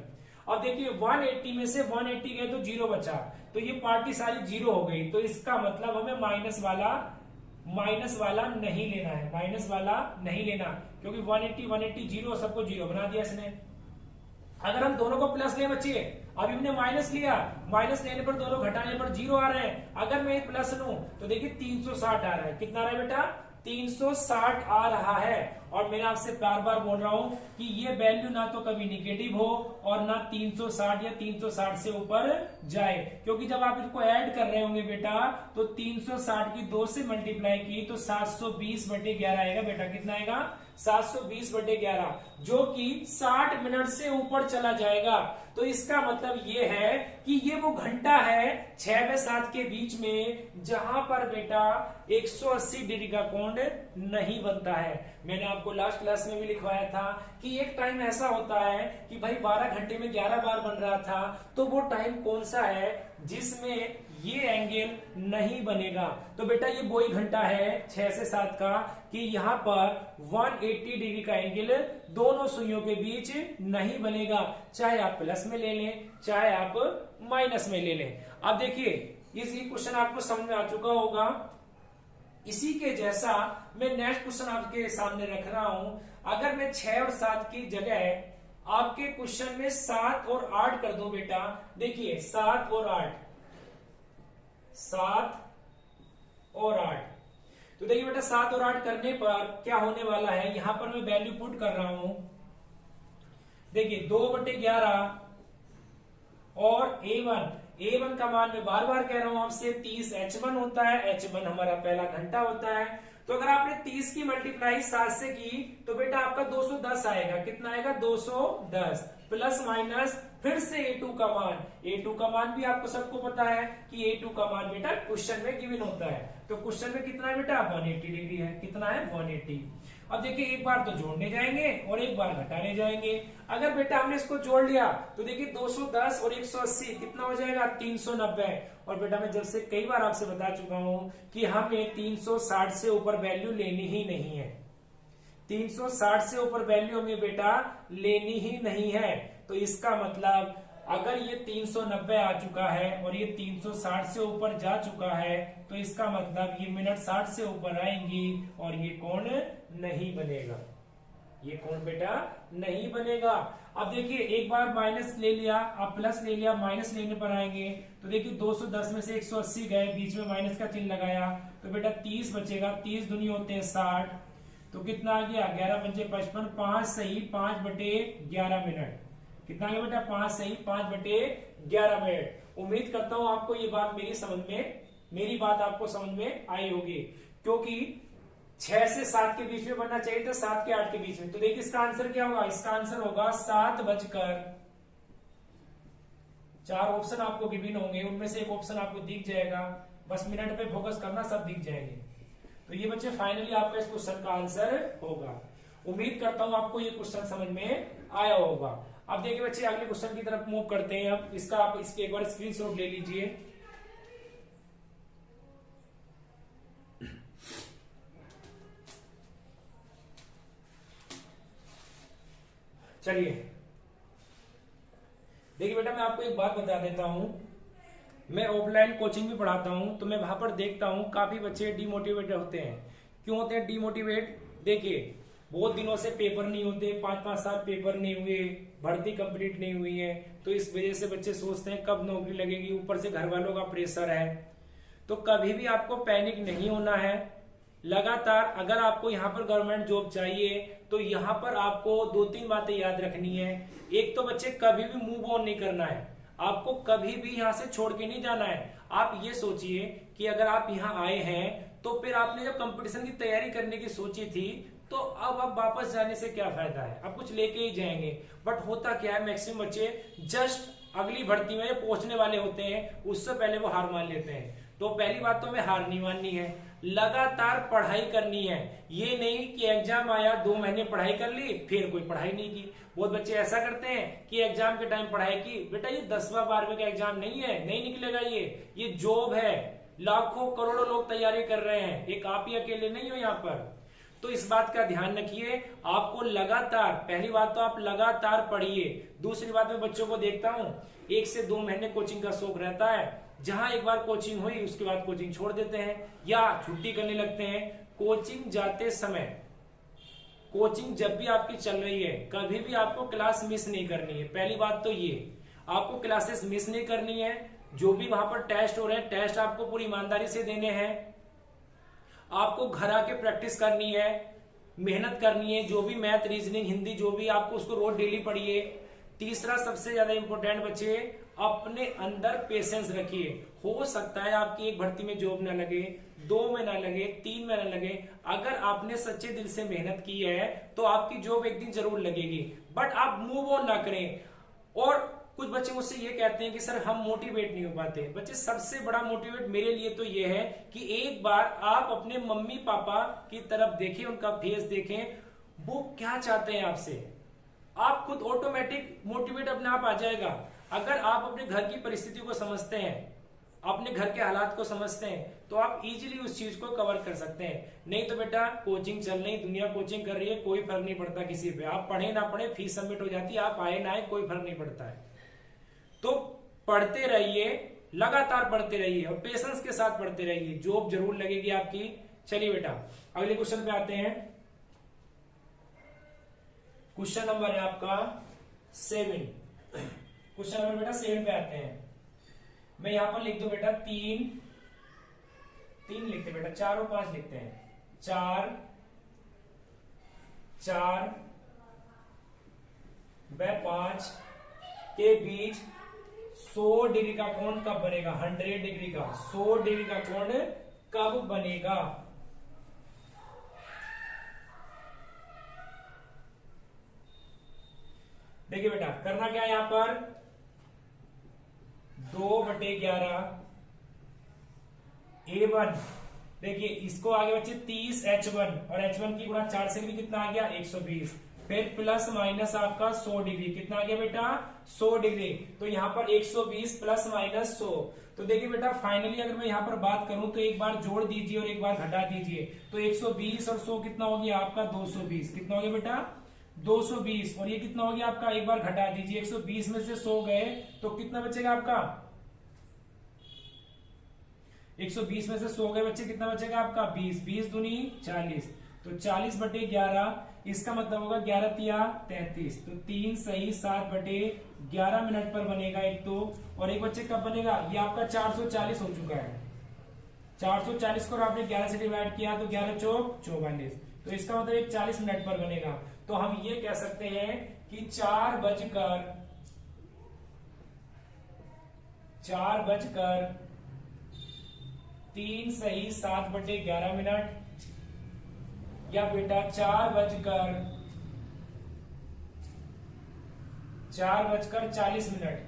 S1: अब देखिए 180 में से 180 गए तो 0 बचा, तो ये पार्टी सारी 0 हो गई, तो इसका मतलब हमें माइनस वाला नहीं लेना है, माइनस वाला नहीं लेना, क्योंकि 180 0 सबको 0 बना दिया इसने। अगर हम दोनों को प्लस ले बच्चे, अभी हमने माइनस लिया, माइनस लेने पर दोनों घटाने पर 0 आ रहे हैं, अगर मैं प्लस लूं तो देखिए 360 आ रहा है, कितना आ रहा है बेटा 360 आ रहा है। और मैं आपसे बार बार बोल रहा हूं कि ये वैल्यू ना तो कभी निगेटिव हो और ना 360 या 360 से ऊपर जाए, क्योंकि जब आप इसको ऐड कर रहे होंगे बेटा तो 360 की 2 से मल्टीप्लाई की तो 720/11 आएगा बेटा, कितना आएगा 720/11, जो कि 60 मिनट से ऊपर चला जाएगा। तो इसका मतलब ये है कि ये वो घंटा है 6 व 7 के बीच में जहां पर बेटा 180 डिग्री का कोण नहीं बनता है। मैंने आपको लास्ट क्लास में भी लिखवाया था कि एक टाइम ऐसा होता है कि भाई 12 घंटे में 11 बार बन रहा था, तो वो टाइम कौन सा है जिसमें ये एंगल नहीं बनेगा। तो बेटा ये वही घंटा है 6 से 7 का कि यहाँ पर 180 डिग्री का एंगल दोनों सुइयों के बीच नहीं बनेगा, चाहे आप प्लस में ले लें चाहे आप माइनस में ले लें। अब देखिए ये क्वेश्चन आपको समझ में आ चुका होगा। इसी के जैसा मैं नेक्स्ट क्वेश्चन आपके सामने रख रहा हूं। अगर मैं 6 और 7 की जगह आपके क्वेश्चन में 7 और 8 कर दूं बेटा, देखिए 7 और 8, तो देखिए बेटा 7 और 8 करने पर क्या होने वाला है, यहां पर मैं वैल्यू पुट कर रहा हूं। देखिए 2/11 और A1 का मान मैं बार बार कह रहा हूं आपसे 30 H1 होता है, H1 हमारा पहला घंटा होता है। तो अगर आपने 30 की मल्टीप्लाई 7 से की तो बेटा आपका 210 आएगा, कितना आएगा 210 प्लस माइनस फिर से A2 का मान भी आपको सबको पता है कि A2 का मान बेटा क्वेश्चन में गिवन होता है। तो क्वेश्चन में कितना है बेटा 180 डिग्री है, कितना है 180। अब देखिए एक बार तो जोड़ने जाएंगे और एक बार घटाने जाएंगे। अगर बेटा हमने इसको जोड़ लिया तो देखिए 210 और 180 कितना हो जाएगा 390। और बेटा मैं जब से कई बार आपसे बता चुका हूं कि हमें 360 से ऊपर वैल्यू लेनी ही नहीं है, 360 से ऊपर वैल्यू हमें बेटा लेनी ही नहीं है। तो इसका मतलब अगर ये 390 आ चुका है और ये 360 से ऊपर जा चुका है तो इसका मतलब ये मिनट 60 से ऊपर आएंगी और ये कोण नहीं बनेगा, ये कोण बेटा नहीं बनेगा। अब देखिए एक बार माइनस ले लिया, अब प्लस ले लिया, माइनस लेने पर आएंगे तो देखिए 210 में से 180 गए, बीच में माइनस का चिन्ह लगाया तो बेटा 30 बचेगा, 30 दूनी होते हैं 60, तो कितना आ गया 11 पंजे 55, 5 सही 5/11 मिनट, कितना आ गया बेटा 5 सही 5/11 मिनट। उम्मीद करता हूं आपको ये बात मेरी बात आपको समझ में आई होगी, क्योंकि 6 से 7 के बीच में बनना चाहिए था, 7 के 8 के बीच में। तो देखिए इसका आंसर क्या होगा, इसका आंसर होगा 7 बजकर 4। ऑप्शन आपको विभिन्न होंगे, उनमें से एक ऑप्शन आपको दिख जाएगा, बस मिनट पे फोकस करना, सब दिख जाएंगे। तो ये बच्चे फाइनली आपका इस क्वेश्चन का आंसर होगा। उम्मीद करता हूं आपको ये क्वेश्चन समझ में आया होगा। अब देखिए बच्चे अगले क्वेश्चन की तरफ मूव करते हैं। अब इसका आप इसके एक बार स्क्रीनशॉट ले लीजिए। चलिए देखिए बेटा मैं आपको एक बात बता देता हूं, मैं ऑफलाइन कोचिंग भी पढ़ाता हूं तो मैं वहां पर देखता हूं काफी बच्चे डिमोटिवेटेड होते हैं। क्यों होते हैं डिमोटिवेट, देखिए बहुत दिनों से पेपर नहीं होते, 5-5 साल पेपर नहीं हुए, भर्ती कंप्लीट नहीं हुई है, तो इस वजह से बच्चे सोचते हैं कब नौकरी लगेगी, ऊपर से घर वालों का प्रेशर है। तो कभी भी आपको पैनिक नहीं होना है। लगातार अगर आपको यहाँ पर गवर्नमेंट जॉब चाहिए तो यहाँ पर आपको 2-3 बातें याद रखनी है। एक तो बच्चे कभी भी मूव ऑन नहीं करना है, आपको कभी भी यहाँ से छोड़ के नहीं जाना है। आप ये सोचिए कि अगर आप यहाँ आए हैं तो फिर आपने जब कंपटीशन की तैयारी करने की सोची थी तो अब वापस जाने से क्या फायदा है, अब कुछ लेके ही जाएंगे। बट होता क्या है, मैक्सिमम बच्चे जस्ट अगली भर्ती में पहुंचने वाले होते हैं, उससे पहले वो हार मान लेते हैं। तो पहली बात तो हमें हार नहीं माननी है, लगातार पढ़ाई करनी है। ये नहीं कि एग्जाम आया 2 महीने पढ़ाई कर ली फिर कोई पढ़ाई नहीं की। बहुत बच्चे ऐसा करते हैं कि एग्जाम के टाइम पढ़ाई की। बेटा ये 10वां 12वीं का एग्जाम नहीं है, नहीं निकलेगा। ये जॉब है, लाखों करोड़ों लोग तैयारी कर रहे हैं, एक आप ही अकेले नहीं हो यहाँ पर। तो इस बात का ध्यान रखिए, आपको लगातार, पहली बात तो आप लगातार पढ़िए। दूसरी बात मैं बच्चों को देखता हूं 1 से 2 महीने कोचिंग का शौक रहता है, जहां एक बार कोचिंग हुई उसके बाद कोचिंग छोड़ देते हैं या छुट्टी करने लगते हैं। कोचिंग जाते समय, कोचिंग जब भी आपकी चल रही है, कभी भी आपको क्लास मिस नहीं करनी है। पहली बात तो ये, आपको क्लासेस मिस नहीं करनी है। जो भी वहां पर टेस्ट हो रहे हैं, टेस्ट आपको पूरी ईमानदारी से देने हैं। आपको घर आके प्रैक्टिस करनी है, मेहनत करनी है। जो भी मैथ, रीजनिंग, हिंदी जो भी आपको उसको रोज डेली पढ़िए। तीसरा सबसे ज्यादा इंपॉर्टेंट बच्चे, अपने अंदर पेशेंस रखिए। हो सकता है आपकी एक भर्ती में जॉब ना लगे, 2 में ना लगे, 3 में ना लगे। अगर आपने सच्चे दिल से मेहनत की है तो आपकी जॉब एक दिन जरूर लगेगी। बट आप मूव ऑन ना करें। और कुछ बच्चे मुझसे ये कहते हैं कि सर हम मोटिवेट नहीं हो पाते। बच्चे सबसे बड़ा मोटिवेट मेरे लिए तो ये है कि एक बार आप अपने मम्मी पापा की तरफ देखें, उनका फेस देखें, वो क्या चाहते हैं आपसे। आप खुद ऑटोमेटिक मोटिवेट अपने आप आ जाएगा। अगर आप अपने घर की परिस्थिति को समझते हैं, अपने घर के हालात को समझते हैं, तो आप इजीली उस चीज को कवर कर सकते हैं। नहीं तो बेटा कोचिंग चल रही, दुनिया कोचिंग कर रही है, कोई फर्क नहीं पड़ता किसी पे। आप पढ़े ना पढ़े, फीस सबमिट हो जाती है, आप आए ना आए, कोई फर्क नहीं पड़ता है। तो पढ़ते रहिए, लगातार पढ़ते रहिए और पेशेंस के साथ पढ़ते रहिए, जॉब जरूर लगेगी आपकी। चलिए बेटा अगले क्वेश्चन पे आते हैं। क्वेश्चन नंबर है आपका 7। क्वेश्चन नंबर बेटा 7 पे आते हैं। मैं यहां पर लिख दो बेटा 3 लिखते बेटा, 4 और 5 लिखते हैं। 4 व 5 के बीच 100 डिग्री का कोण कब बनेगा। 100 डिग्री का, 100 डिग्री का कोण कब बनेगा। देखिए बेटा करना क्या है यहां पर, 2/11 A1। देखिए इसको आगे बच्चे 30 H1 और H1 की गुणा 4 से भी कितना आ गया 120। फिर प्लस माइनस आपका 100 डिग्री, कितना आ गया बेटा 100 डिग्री। तो यहाँ पर 120 प्लस माइनस 100। तो देखिए बेटा फाइनली अगर मैं यहाँ पर बात करूं तो एक बार जोड़ दीजिए और एक बार घटा दीजिए। तो 120 और 100 कितना हो गया आपका 220। कितना हो गया बेटा 220। और ये कितना हो गया आपका, एक बार घटा दीजिए। 120 में से 100 गए तो कितना बचेगा आपका 120 में से 100 गए बच्चे, कितना बचेगा आपका 20। 20 दूनी 40, तो 40/11। इसका मतलब होगा 11 तिया 33। तो 3 सही 7/11 मिनट पर बनेगा एक तो। और एक बच्चे कब बनेगा, ये आपका 440 हो चुका है। 440 को आपने 11 से डिवाइड किया तो 11 चौक 44। तो इसका मतलब एक 40 मिनट पर बनेगा। तो हम ये कह सकते हैं कि 4:03 सही 7/11 मिनट, या बेटा 4:40 मिनट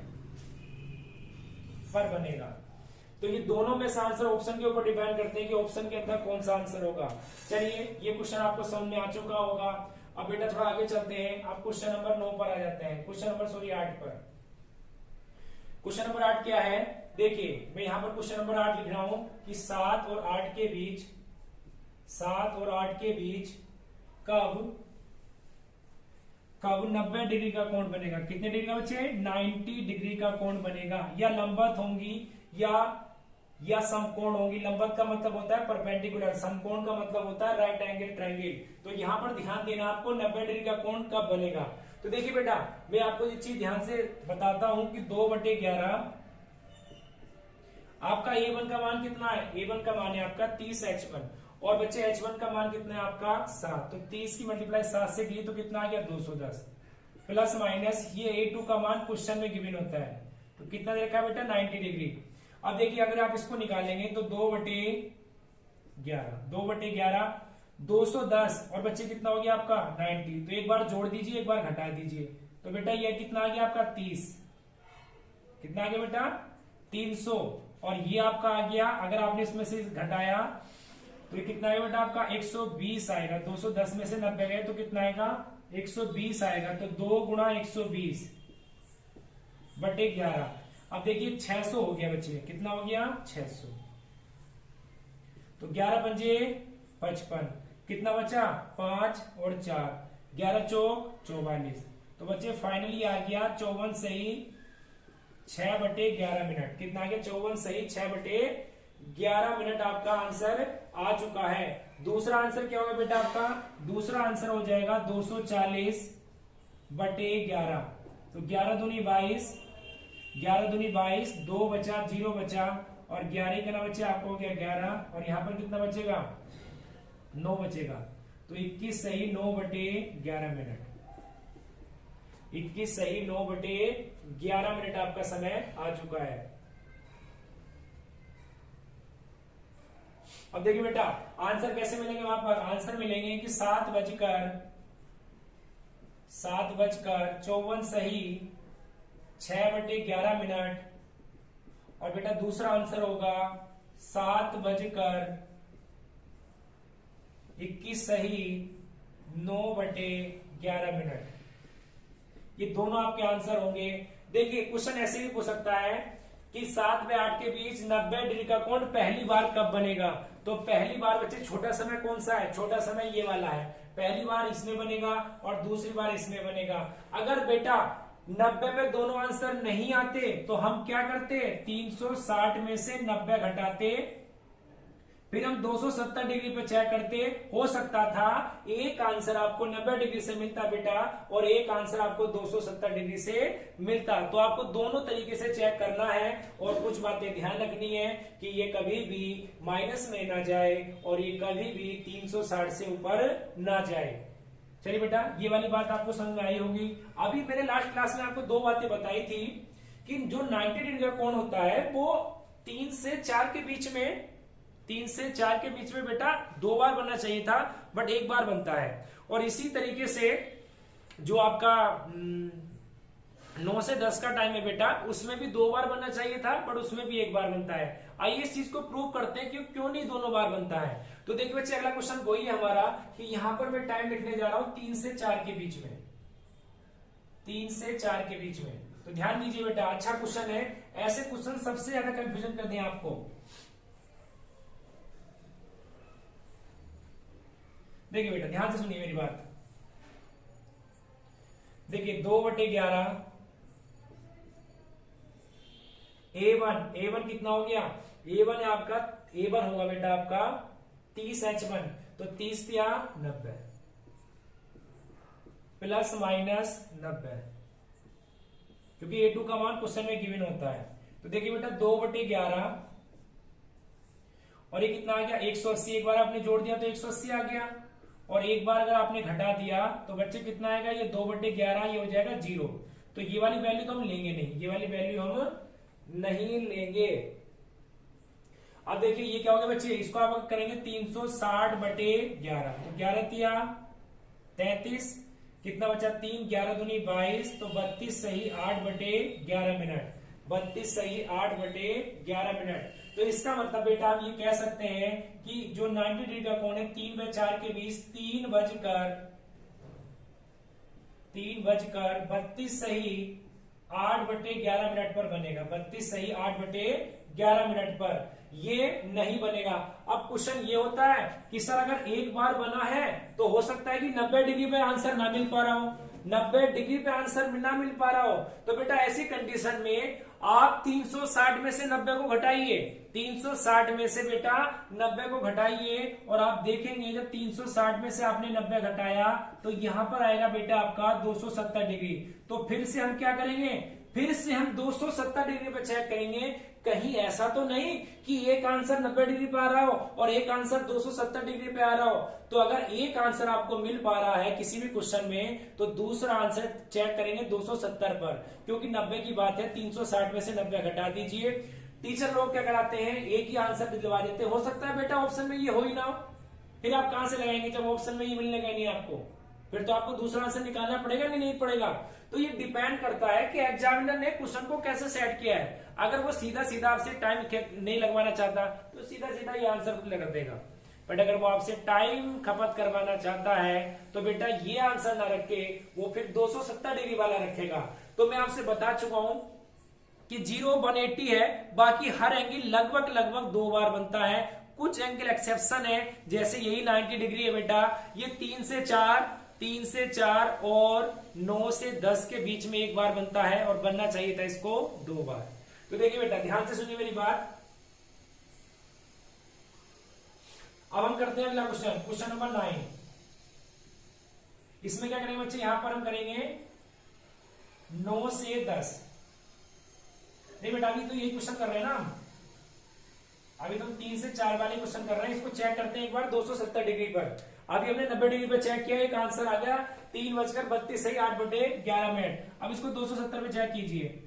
S1: पर बनेगा। तो ये दोनों में से आंसर ऑप्शन के ऊपर डिपेंड करते हैं कि ऑप्शन के अंदर कौन सा आंसर होगा। चलिए ये क्वेश्चन आपको समझ में आ चुका होगा। अब बेटा थोड़ा आगे चलते हैं, अब क्वेश्चन नंबर 9 पर आ जाते हैं। क्वेश्चन नंबर 8 पर। क्वेश्चन नंबर 8 क्या है, देखिए मैं यहां पर क्वेश्चन नंबर 8 लिख रहा हूं कि 7 और 8 के बीच कब 90 डिग्री का कोण बनेगा। कितने डिग्री का बच्चे 90 डिग्री का कोण बनेगा। या लंबवत होंगी या समकोण होंगी। लंबवत का मतलब होता है परपेंडिकुलर, समकोण का मतलब होता है राइट एंगल ट्रायंगल। तो यहां पर ध्यान देना आपको 90 डिग्री का कोण कब बनेगा। तो देखिए बेटा मैं आपको ये चीज ध्यान से बताता हूं कि 2/11 आपका A1 का मान कितना है, A1 का मान है आपका 30 H1 और बच्चे H1 का मान कितना है आपका 7। तो 30 की मल्टीप्लाई 7 से की तो कितना आ गया 210 प्लस माइनस ये A2 का मान क्वेश्चन में गिवन होता है। तो कितना देखा बेटा 90 डिग्री। अब देखिए अगर आप इसको निकालेंगे तो 2/11, 2/11 210 और बच्चे कितना हो गया आपका 90। तो एक बार जोड़ दीजिए, एक बार घटा दीजिए। तो बेटा ये कितना आ गया आपका 30, कितना आ गया बेटा 300। और ये आपका आ गया, अगर आपने इसमें से घटाया तो ये कितना आएगा बेटा आपका 120 आएगा। 210 में से 90 गए तो कितना आएगा 120 आएगा। तो 2 गुणा 120/11। अब देखिए 600 हो गया बच्चे, कितना हो गया 600। तो 11 पंजे 55, कितना बचा 5 और 4, 11 चौक 44। तो बच्चे फाइनली आ गया 54 सही 6/11 मिनट। कितना आ गया 54 सही 6/11 मिनट आपका आंसर आ चुका है। दूसरा आंसर क्या होगा बेटा आपका, दूसरा आंसर हो जाएगा 240/11। तो 11 दूनी 22, 11 दूनी 22, 2 बचा 0 बचा और 11 का ना बचे आपको हो गया 11 और यहां पर कितना बचेगा 9 बचेगा। तो 21 सही 9/11 मिनट, 21 सही 9/11 मिनट आपका समय आ चुका है। अब देखिए बेटा आंसर कैसे मिलेंगे वहां पर, आंसर मिलेंगे कि 7:54 सही 6/11 मिनट। और बेटा दूसरा आंसर होगा 7:21 सही 9/11 मिनट। ये दोनों आपके आंसर होंगे। देखिए क्वेश्चन ऐसे भी पूछ सकता है कि 7 व 8 के बीच 90 डिग्री का कोण पहली बार कब बनेगा। तो पहली बार बच्चे छोटा समय कौन सा है, छोटा समय ये वाला है। पहली बार इसमें बनेगा और दूसरी बार इसमें बनेगा। अगर बेटा 90 में दोनों आंसर नहीं आते तो हम क्या करते, 360 में से 90 घटाते, फिर हम 270 डिग्री पे चेक करते। हो सकता था एक आंसर आपको 90 डिग्री से मिलता बेटा और एक आंसर आपको 270 डिग्री से मिलता। तो आपको दोनों तरीके से चेक करना है और कुछ बातें ध्यान रखनी है कि ये कभी भी माइनस में ना जाए और ये कभी भी 360 से ऊपर ना जाए। चलिए बेटा ये वाली बात आपको समझ में आई होगी। अभी मैंने लास्ट क्लास में आपको 2 बातें बताई थी कि जो 90 डिग्री का कोण होता है वो 3 से 4 के बीच में, 3 से 4 के बीच में बेटा 2 बार बनना चाहिए था बट 1 बार बनता है। और इसी तरीके से जो आपका 9 से 10 का टाइम है बेटा उसमें भी 2 बार बनना चाहिए था बट उसमें भी 1 बार बनता है। आइए इस चीज को प्रूव करते हैं कि क्यों नहीं दोनों बार बनता है। तो देखिए बच्चे अगला क्वेश्चन वही है हमारा कि यहां पर मैं टाइम लिखने जा रहा हूं 3 से 4 के बीच में, 3 से 4 के बीच में। तो ध्यान दीजिए बेटा अच्छा क्वेश्चन है। ऐसे क्वेश्चन सबसे ज्यादा कंफ्यूजन करते हैं आपको। देखिए बेटा ध्यान से सुनिए मेरी बात। देखिए 2/11 A1 कितना हो गया, A1 है आपका, A1 होगा बेटा आपका 30H1। तो 30 या 90 प्लस माइनस 90 क्योंकि A2 का मान क्वेश्चन में गिवन होता है। तो देखिए बेटा 2/11 और ये कितना आ गया 180। एक बार आपने जोड़ दिया तो 180 आ गया और एक बार अगर आपने घटा दिया तो बच्चे कितना आएगा, ये 2/11 ये हो जाएगा 0। तो ये वाली वैल्यू तो हम लेंगे नहीं, ये वाली वैल्यू हम नहीं लेंगे। अब देखिए ये क्या हो गया बच्चे, इसको आप करेंगे 360/11। तो 11 तिया 33, कितना बचा 3, 11 दूनी 22, तो 32 सही 8/11 मिनट, 32 सही 8/11 मिनट। तो इसका मतलब बेटा हम ये कह सकते हैं कि जो 90 डिग्री का कोण है 3 व 4 के बीच 3 बजकर 32 सही 8/11 मिनट पर बनेगा, 32 सही 8/11 मिनट पर ये नहीं बनेगा। अब क्वेश्चन ये होता है कि सर अगर एक बार बना है तो हो सकता है कि 90 डिग्री पे आंसर ना मिल पा रहा हो, 90 डिग्री पे आंसर ना मिल पा रहा हो। तो बेटा ऐसी कंडीशन में आप 360 में से 90 को घटाइए, 360 में से बेटा 90 को घटाइए और आप देखेंगे जब 360 में से आपने 90 घटाया तो यहां पर आएगा बेटा आपका 270 डिग्री। तो फिर से हम क्या करेंगे, फिर से हम 270 डिग्री पे चेक करेंगे। कहीं ऐसा तो नहीं कि एक आंसर 90 डिग्री पे आ रहा हो और एक आंसर 270 डिग्री पे आ रहा हो। तो अगर एक आंसर आपको मिल पा रहा है किसी भी क्वेश्चन में तो दूसरा आंसर चेक करेंगे 270 पर, क्योंकि 90 की बात है, 360 में से 90 घटा दीजिए, टीचर लोग क्या कराते हैं, एक ही आंसर दिलवा देते हैं। हो सकता है बेटा ऑप्शन में ये हो ही ना हो, फिर आप कहां से लगाएंगे जब ऑप्शन में ये मिलने का नहीं आपको, फिर तो आपको दूसरा आंसर निकालना पड़ेगा नहीं पड़ेगा। तो ये डिपेंड करता है कि एग्जामिनर ने क्वेश्चन को कैसे सेट किया है। अगर वो सीधा सीधा आपसे टाइम नहीं लगवाना चाहता तो सीधा सीधा ये आंसर लगा देगा, बट अगर वो आपसे टाइम खपत करवाना चाहता है तो बेटा ये आंसर ना रख के वो फिर 270 डिग्री वाला रखेगा। तो मैं आपसे बता चुका हूं कि 0 180 है, बाकी हर एंगल लगभग 2 बार बनता है। कुछ एंगल एक्सेप्शन है, जैसे यही 90 डिग्री है बेटा, ये 3 से 4 और 9 से 10 के बीच में एक बार बनता है, और बनना चाहिए था इसको 2 बार। तो देखिए बेटा ध्यान से सुनिए मेरी बात। अब हम करते हैं अगला क्वेश्चन, क्वेश्चन नंबर 9। इसमें क्या करेंगे बच्चे, यहां पर हम करेंगे 9 से 10। नहीं बेटा अभी तो यही क्वेश्चन कर रहे हैं ना, अभी तो 3 से 4 वाले क्वेश्चन कर रहे हैं। इसको चेक करते हैं एक बार 270 डिग्री पर। अभी हमने 90 डिग्री पर चेक किया, एक आंसर आ गया 3:32 सही 8/11 मिनट। अब इसको 270 पे चेक कीजिए।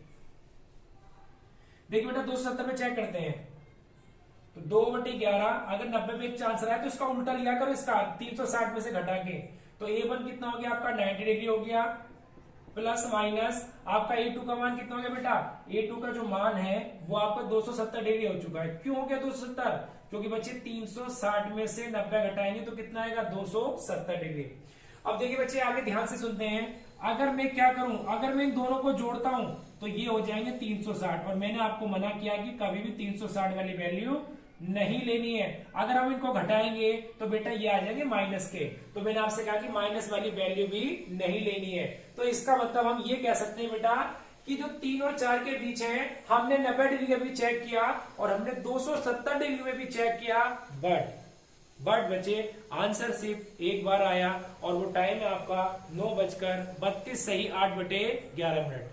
S1: देखिए बेटा 270 पे चेक करते हैं तो 2/11, अगर 90 पे एक आंसर है तो इसका उल्टा लिया करो, इसका 360 में से घटा के। तो A1 कितना हो गया आपका 90 डिग्री हो गया, प्लस माइनस आपका A2 का मान कितना हो गया बेटा, A2 का जो मान है वो आपका 270 डिग्री हो चुका है। क्यों हो गया 270, क्योंकि बच्चे 360 में से 90 घटाएंगे तो कितना आएगा 270 डिग्री। अब देखिए बच्चे आगे ध्यान से सुनते हैं, अगर मैं क्या करूं, अगर मैं इन दोनों को जोड़ता हूं तो ये हो जाएंगे 360, और मैंने आपको मना किया कि कभी भी 360 वाली वैल्यू नहीं लेनी है। अगर हम इनको घटाएंगे तो बेटा ये आ जाएंगे माइनस के, तो मैंने आपसे कहा कि माइनस वाली वैल्यू भी नहीं लेनी है। तो इसका मतलब हम ये कह सकते हैं बेटा कि जो 3 और 4 के बीच है, हमने 90 डिग्री का भी चेक किया और हमने 270 डिग्री में भी चेक किया, बट बच्चे आंसर सिर्फ एक बार आया, और वो टाइम है आपका 9:32 सही 8/11 मिनट।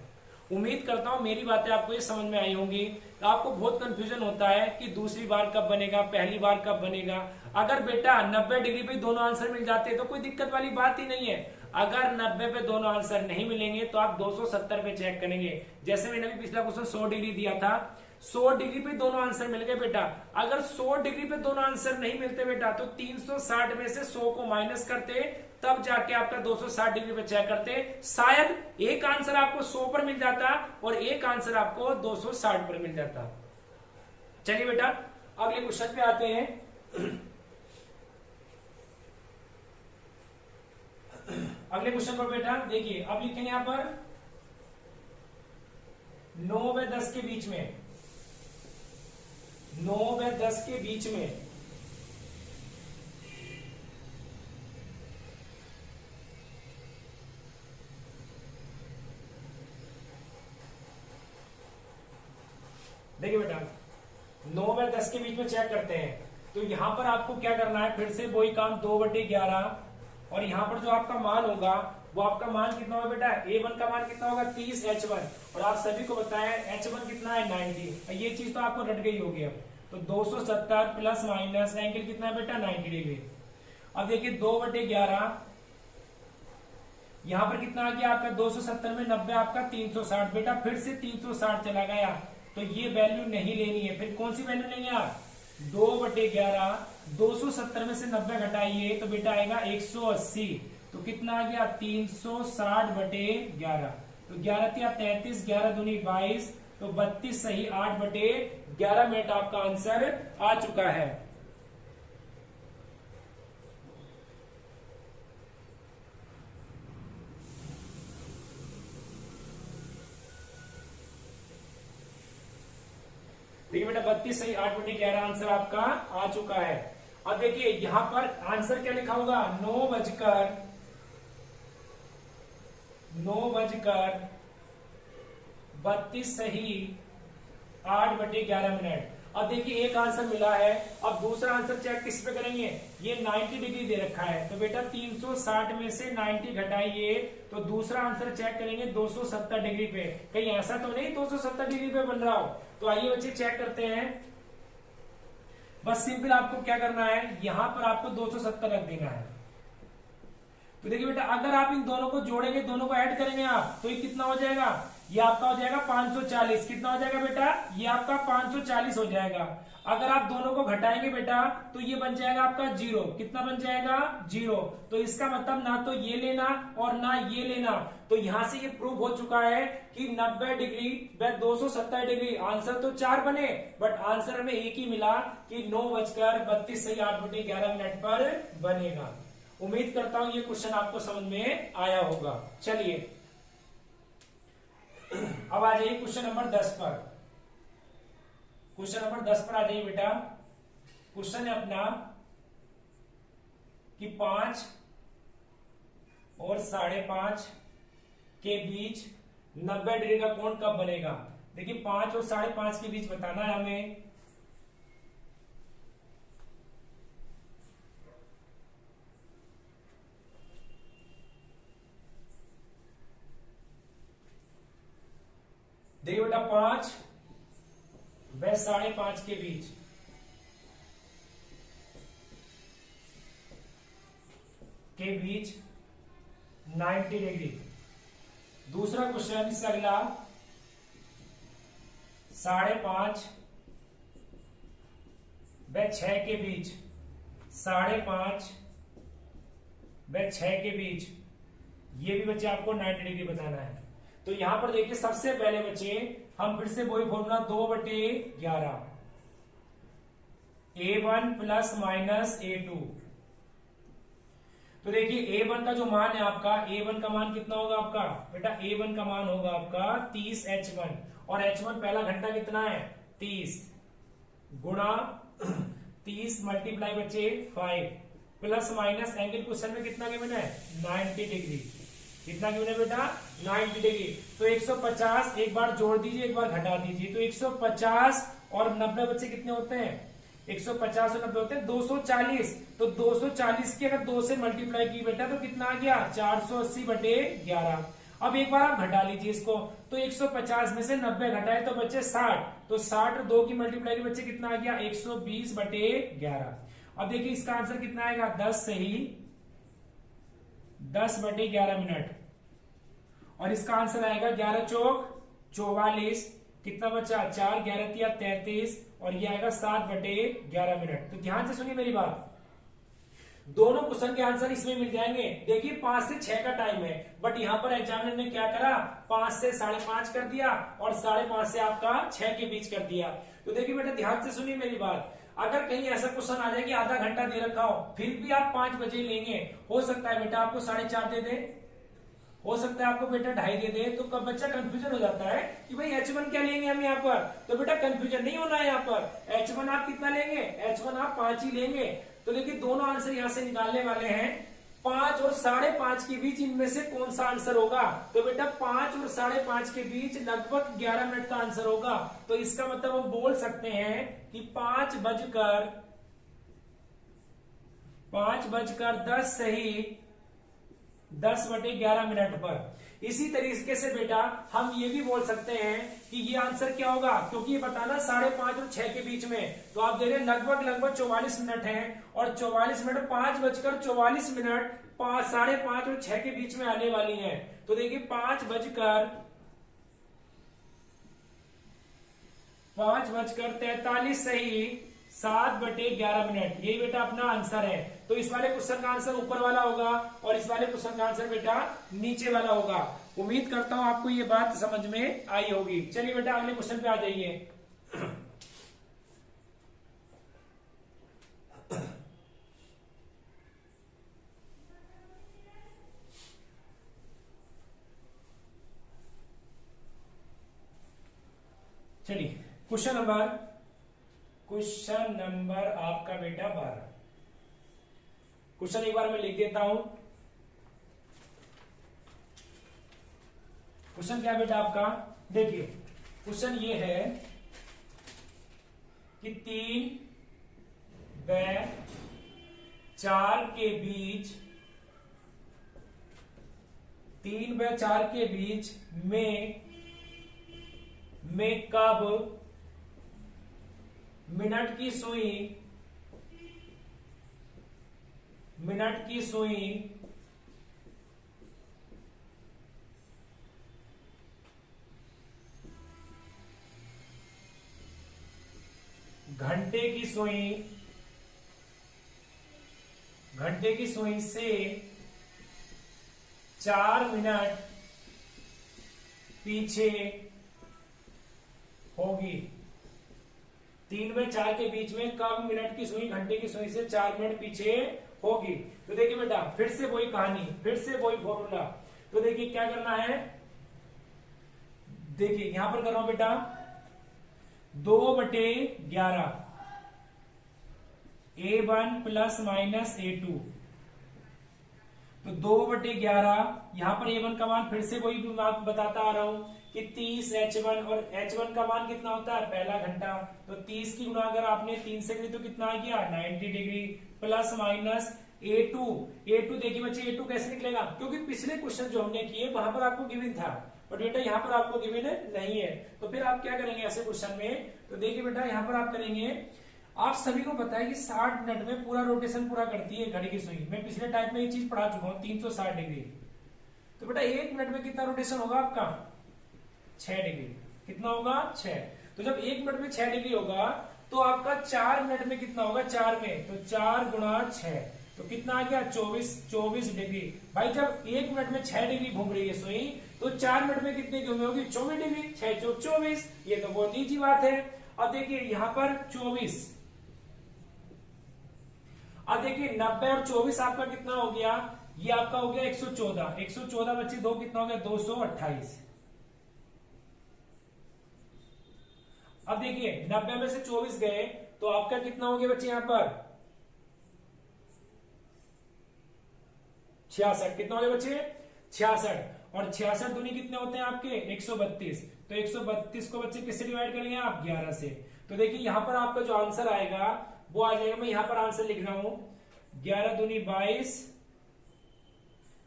S1: उम्मीद करता हूं मेरी बातें आपको ये समझ में आई होंगी। आपको बहुत कंफ्यूजन होता है कि दूसरी बार कब बनेगा, पहली बार कब बनेगा। अगर बेटा 90 डिग्री पे दोनों आंसर मिल जाते तो कोई दिक्कत वाली बात ही नहीं है। अगर 90 पे दोनों आंसर नहीं मिलेंगे तो आप 270 पे चेक करेंगे। जैसे मैंने अभी पिछला क्वेश्चन 100 डिग्री दिया था, 100 डिग्री पे दोनों आंसर मिल गए बेटा। अगर 100 डिग्री पे दोनों आंसर नहीं मिलते बेटा तो 360 में से 100 को माइनस करते, तब जाके आपका 260 डिग्री पे चेक करते। शायद एक आंसर आपको 100 पर मिल जाता और एक आंसर आपको 260 पर मिल जाता। चलिए बेटा अगले क्वेश्चन पे आते हैं। अगले क्वेश्चन पर बेटा देखिए, अब लिखेंगे यहां पर 9 व 10 के बीच में, 9 व 10 के बीच में देखिए बेटा 9 व 10 के बीच में चेक करते हैं। तो यहां पर आपको क्या करना है, फिर से वही काम 2/11, और यहां पर जो आपका मान होगा वो आपका मान कितना होगा बेटा, A1 का मान कितना होगा 30 H1, और आप सभी को बताया H1 कितना है 90। ये चीज तो आपको रट गई होगी। अब तो 270 प्लस माइनस एंगल कितना है बेटा 90 डिग्री। अब देखिए 2/11, यहां पर कितना आ गया आपका 270 में 90 आपका 360, बेटा फिर से 360 चला गया, तो ये वैल्यू नहीं लेनी है। फिर कौन सी वैल्यू लेंगे आप, 2/11, 270 में से 90 घटाइए तो बेटा आएगा 180, तो कितना आ गया 360/11, तो 11 × 33, 11 दूनी 22, तो 32 सही 8/11 मिनट आपका आंसर आ चुका है। देखिए बेटा 32 सही 8/11 आंसर आपका आ चुका है। अब देखिए यहां पर आंसर क्या लिखा होगा, 9:32 सही 8/11 मिनट। अब देखिए एक आंसर मिला है, अब दूसरा आंसर चेक किस पे करेंगे, ये 90 डिग्री दे रखा है, तो बेटा 360 में से 90 घटाइए तो दूसरा आंसर चेक करेंगे 270 डिग्री पे। कहीं ऐसा तो नहीं 270 डिग्री पे बन रहा हो। तो आइए बच्चे चेक करते हैं। बस सिंपल आपको क्या करना है, यहां पर आपको 270 रख देना है। तो देखिए बेटा अगर आप इन दोनों को जोड़ेंगे, दोनों को ऐड करेंगे आप, तो ये कितना हो जाएगा ये आपका हो जाएगा 540। कितना हो जाएगा बेटा, ये आपका 540 हो जाएगा। अगर आप दोनों को घटाएंगे बेटा तो ये बन जाएगा आपका 0। कितना बन जाएगा, 0। तो इसका मतलब ना तो ये लेना और ना ये लेना। तो यहां से ये प्रूव हो चुका है कि 90 डिग्री व 270 डिग्री, आंसर तो 4 बने बट आंसर हमें एक ही मिला कि 9:32 सही 8/11 पर बनेगा। उम्मीद करता हूं ये क्वेश्चन आपको समझ में आया होगा। चलिए अब आ जाइए क्वेश्चन नंबर 10 पर। क्वेश्चन नंबर 10 पर आ जाइए बेटा। क्वेश्चन है अपना कि 5 और 5.5 के बीच 90 डिग्री का कोण कब बनेगा। देखिए 5 और 5.5 के बीच बताना है हमें। देखिए बेटा 5 व 5.5 के बीच के बीच 90 डिग्री। दूसरा क्वेश्चन इससे अगला 5.5 व 6 के बीच, 5.5 व 6 के बीच ये भी बच्चे आपको 90 डिग्री बताना है। तो यहां पर देखिए सबसे पहले बच्चे हम फिर से वही formula 2/11 A1 plus minus A2। तो देखिए A1 का जो मान है आपका, A1 का मान कितना होगा आपका बेटा, A1 का मान होगा आपका 30H1 और H1 पहला घंटा कितना है 30 गुणा 30 मल्टीप्लाई बच्चे 5 प्लस माइनस एंगल क्वेश्चन में कितना गिवन है 90 डिग्री। कितना गिवन है बेटा 90 डिग्री। तो 150 एक बार जोड़ दीजिए एक बार घटा दीजिए। तो 150 और 90 बच्चे कितने होते हैं, 150 और 90 होते हैं 240। तो 240 की अगर 2 से मल्टीप्लाई की बेटा तो कितना आ गया 480/11। अब एक बार आप घटा लीजिए इसको। तो 150 में से 90 घटाए तो बच्चे 60। तो 60 और 2 की मल्टीप्लाई के बच्चे कितना आ गया 120/11। अब देखिए इसका आंसर कितना आएगा 10 सही 10/11 मिनट। और इसका आंसर आएगा 11 चौक 44। कितना बचा 4 11 तिया 33 और ये आएगा 7/11 मिनट। तो ध्यान से सुनिए मेरी बात, दोनों क्वेश्चन के आंसर इसमें मिल जाएंगे। देखिए 5 से 6 का टाइम है बट यहां पर एग्जामिनर ने क्या करा 5 से 5.5 कर दिया और 5.5 से आपका 6 के बीच कर दिया। तो देखिए बेटा ध्यान से सुनिए मेरी बात, अगर कहीं ऐसा क्वेश्चन आ जाए कि आधा घंटा दे रखा हो फिर भी आप 5 बजे लेंगे, हो सकता है बेटा आपको 4.5 दे दे, हो सकता है आपको बेटा 2.5 दे दे। तो कब बच्चा कंफ्यूजन हो जाता है कि भाई H1 क्या लेंगे हम यहाँ पर। तो बेटा कंफ्यूजन नहीं होना है यहाँ पर। H1 आप कितना लेंगे, H1 आप 5 ही लेंगे। तो देखिए दोनों आंसर यहां से निकालने वाले हैं 5 और 5.5 के बीच इनमें से कौन सा आंसर होगा। तो बेटा 5 और 5.5 के बीच लगभग 11 मिनट का आंसर होगा। तो इसका मतलब हम बोल सकते हैं कि 5:10 सही 10/11 मिनट पर। इसी तरीके से बेटा हम ये भी बोल सकते हैं कि ये आंसर क्या होगा, क्योंकि ये बताना 5.5 और 6 के बीच में। तो आप दे रहे हैं लगभग 44 मिनट है और 44 मिनट 5:44 मिनट 5:30 और 6 के बीच में आने वाली है। तो देखिए 5:43 सही 7/11 मिनट, यही बेटा अपना आंसर है। तो इस वाले क्वेश्चन का आंसर ऊपर वाला होगा और इस वाले क्वेश्चन का आंसर बेटा नीचे वाला होगा। उम्मीद करता हूं आपको ये बात समझ में आई होगी। चलिए बेटा अगले क्वेश्चन पे आ जाइए। चलिए क्वेश्चन नंबर आपका बेटा 12। क्वेश्चन एक बार मैं लिख देता हूं। क्वेश्चन क्या बेटा आपका, देखिए क्वेश्चन ये है कि 3 व 4 के बीच 3 व 4 के बीच में कब मिनट की सुई घंटे की सुई से 4 मिनट पीछे होगी। 3 में 4 के बीच में कब मिनट की सुई घंटे की सुई से 4 मिनट पीछे होगी। तो देखिए बेटा, फिर से वही कहानी, फिर से वही फॉर्मूला। तो देखिए क्या करना है, देखिए यहां पर कर रहा हूं बेटा 2/11 A1 प्लस माइनस A2। तो 2/11 यहां पर A1 का मान फिर से वही बताता आ रहा हूं कि 30 H1, और H1 का मान कितना होता है, पहला घंटा। तो 30 की गुणा अगर आपने 3 से करी तो कितना आ गया, 90 डिग्री, प्लस माइनस A2। देखिए बच्चे A2 कैसे निकलेगा, क्योंकि पिछले क्वेश्चन जो हमने किए वहां पर आपको गिवन था, और बेटा यहाँ पर आपको गिवन नहीं है। तो फिर आप क्या करेंगे ऐसे क्वेश्चन में, तो देखिए बेटा यहाँ पर आप करेंगे, आप सभी को पता है कि 60 मिनट में पूरा रोटेशन पूरा करती है घड़ी की सुई। मैं पिछले टाइप में ये चीज पढ़ा चुका हूँ, 360 डिग्री। तो बेटा 1 मिनट में कितना रोटेशन होगा आपका, 6 डिग्री। कितना होगा, 6। तो जब 1 मिनट में 6 डिग्री होगा तो आपका 4 मिनट में कितना होगा, 4 में, तो 4 गुणा 6, तो कितना आ गया, 24 डिग्री। भाई जब 1 मिनट में 6 डिग्री घूम रही है सुई, तो 4 मिनट में कितने घूमे होगी, 24 डिग्री। 6 चौक 24, ये तो बहुत ईजी बात है। अब देखिए यहां पर 24, अब देखिए 90 और 24 आपका कितना हो गया, ये आपका हो गया 114। 114 बच्चे 2 कितना हो गया, 228। अब देखिए 90 में से 24 गए तो आपका कितना हो गया बच्चे यहां पर 66। कितना हो गया बच्चे, 66। और 66 दूनी कितने होते हैं आपके, 132। तो 132 को बच्चे किससे डिवाइड करेंगे आप, 11 से। तो देखिए यहां पर आपका जो आंसर आएगा वो आ जाएगा, मैं यहां पर आंसर लिख रहा हूं 11 दूनी 22,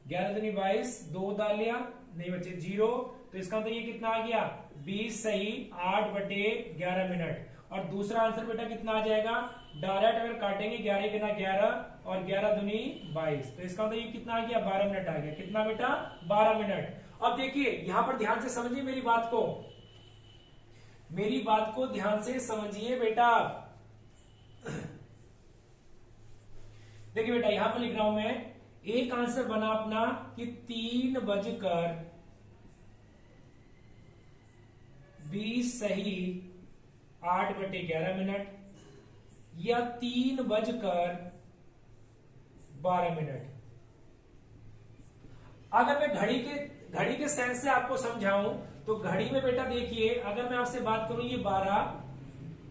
S1: 11 दूनी 22, 2 डाल लिया, नहीं बच्चे 0। तो इसका मतलब ये कितना आ गया, 20 सही 8/11 मिनट। और दूसरा आंसर बेटा कितना आ जाएगा, डायरेक्ट अगर काटेंगे 11 के ना 11 और 11 दूनी 22, तो इसका मतलब ये कितना आ गया, 12 मिनट आ गया। कितना बेटा, 12 मिनट। अब देखिए यहां पर ध्यान से समझिए मेरी बात को, मेरी बात को ध्यान से समझिए बेटा। देखिए बेटा यहां पर लिख रहा हूं मैं, एक आंसर बना अपना कि 3:20 सही 8/11 मिनट, या 3:12 मिनट। अगर मैं घड़ी के सेंस से आपको समझाऊं तो घड़ी में बेटा देखिए, अगर मैं आपसे बात करूं ये 12,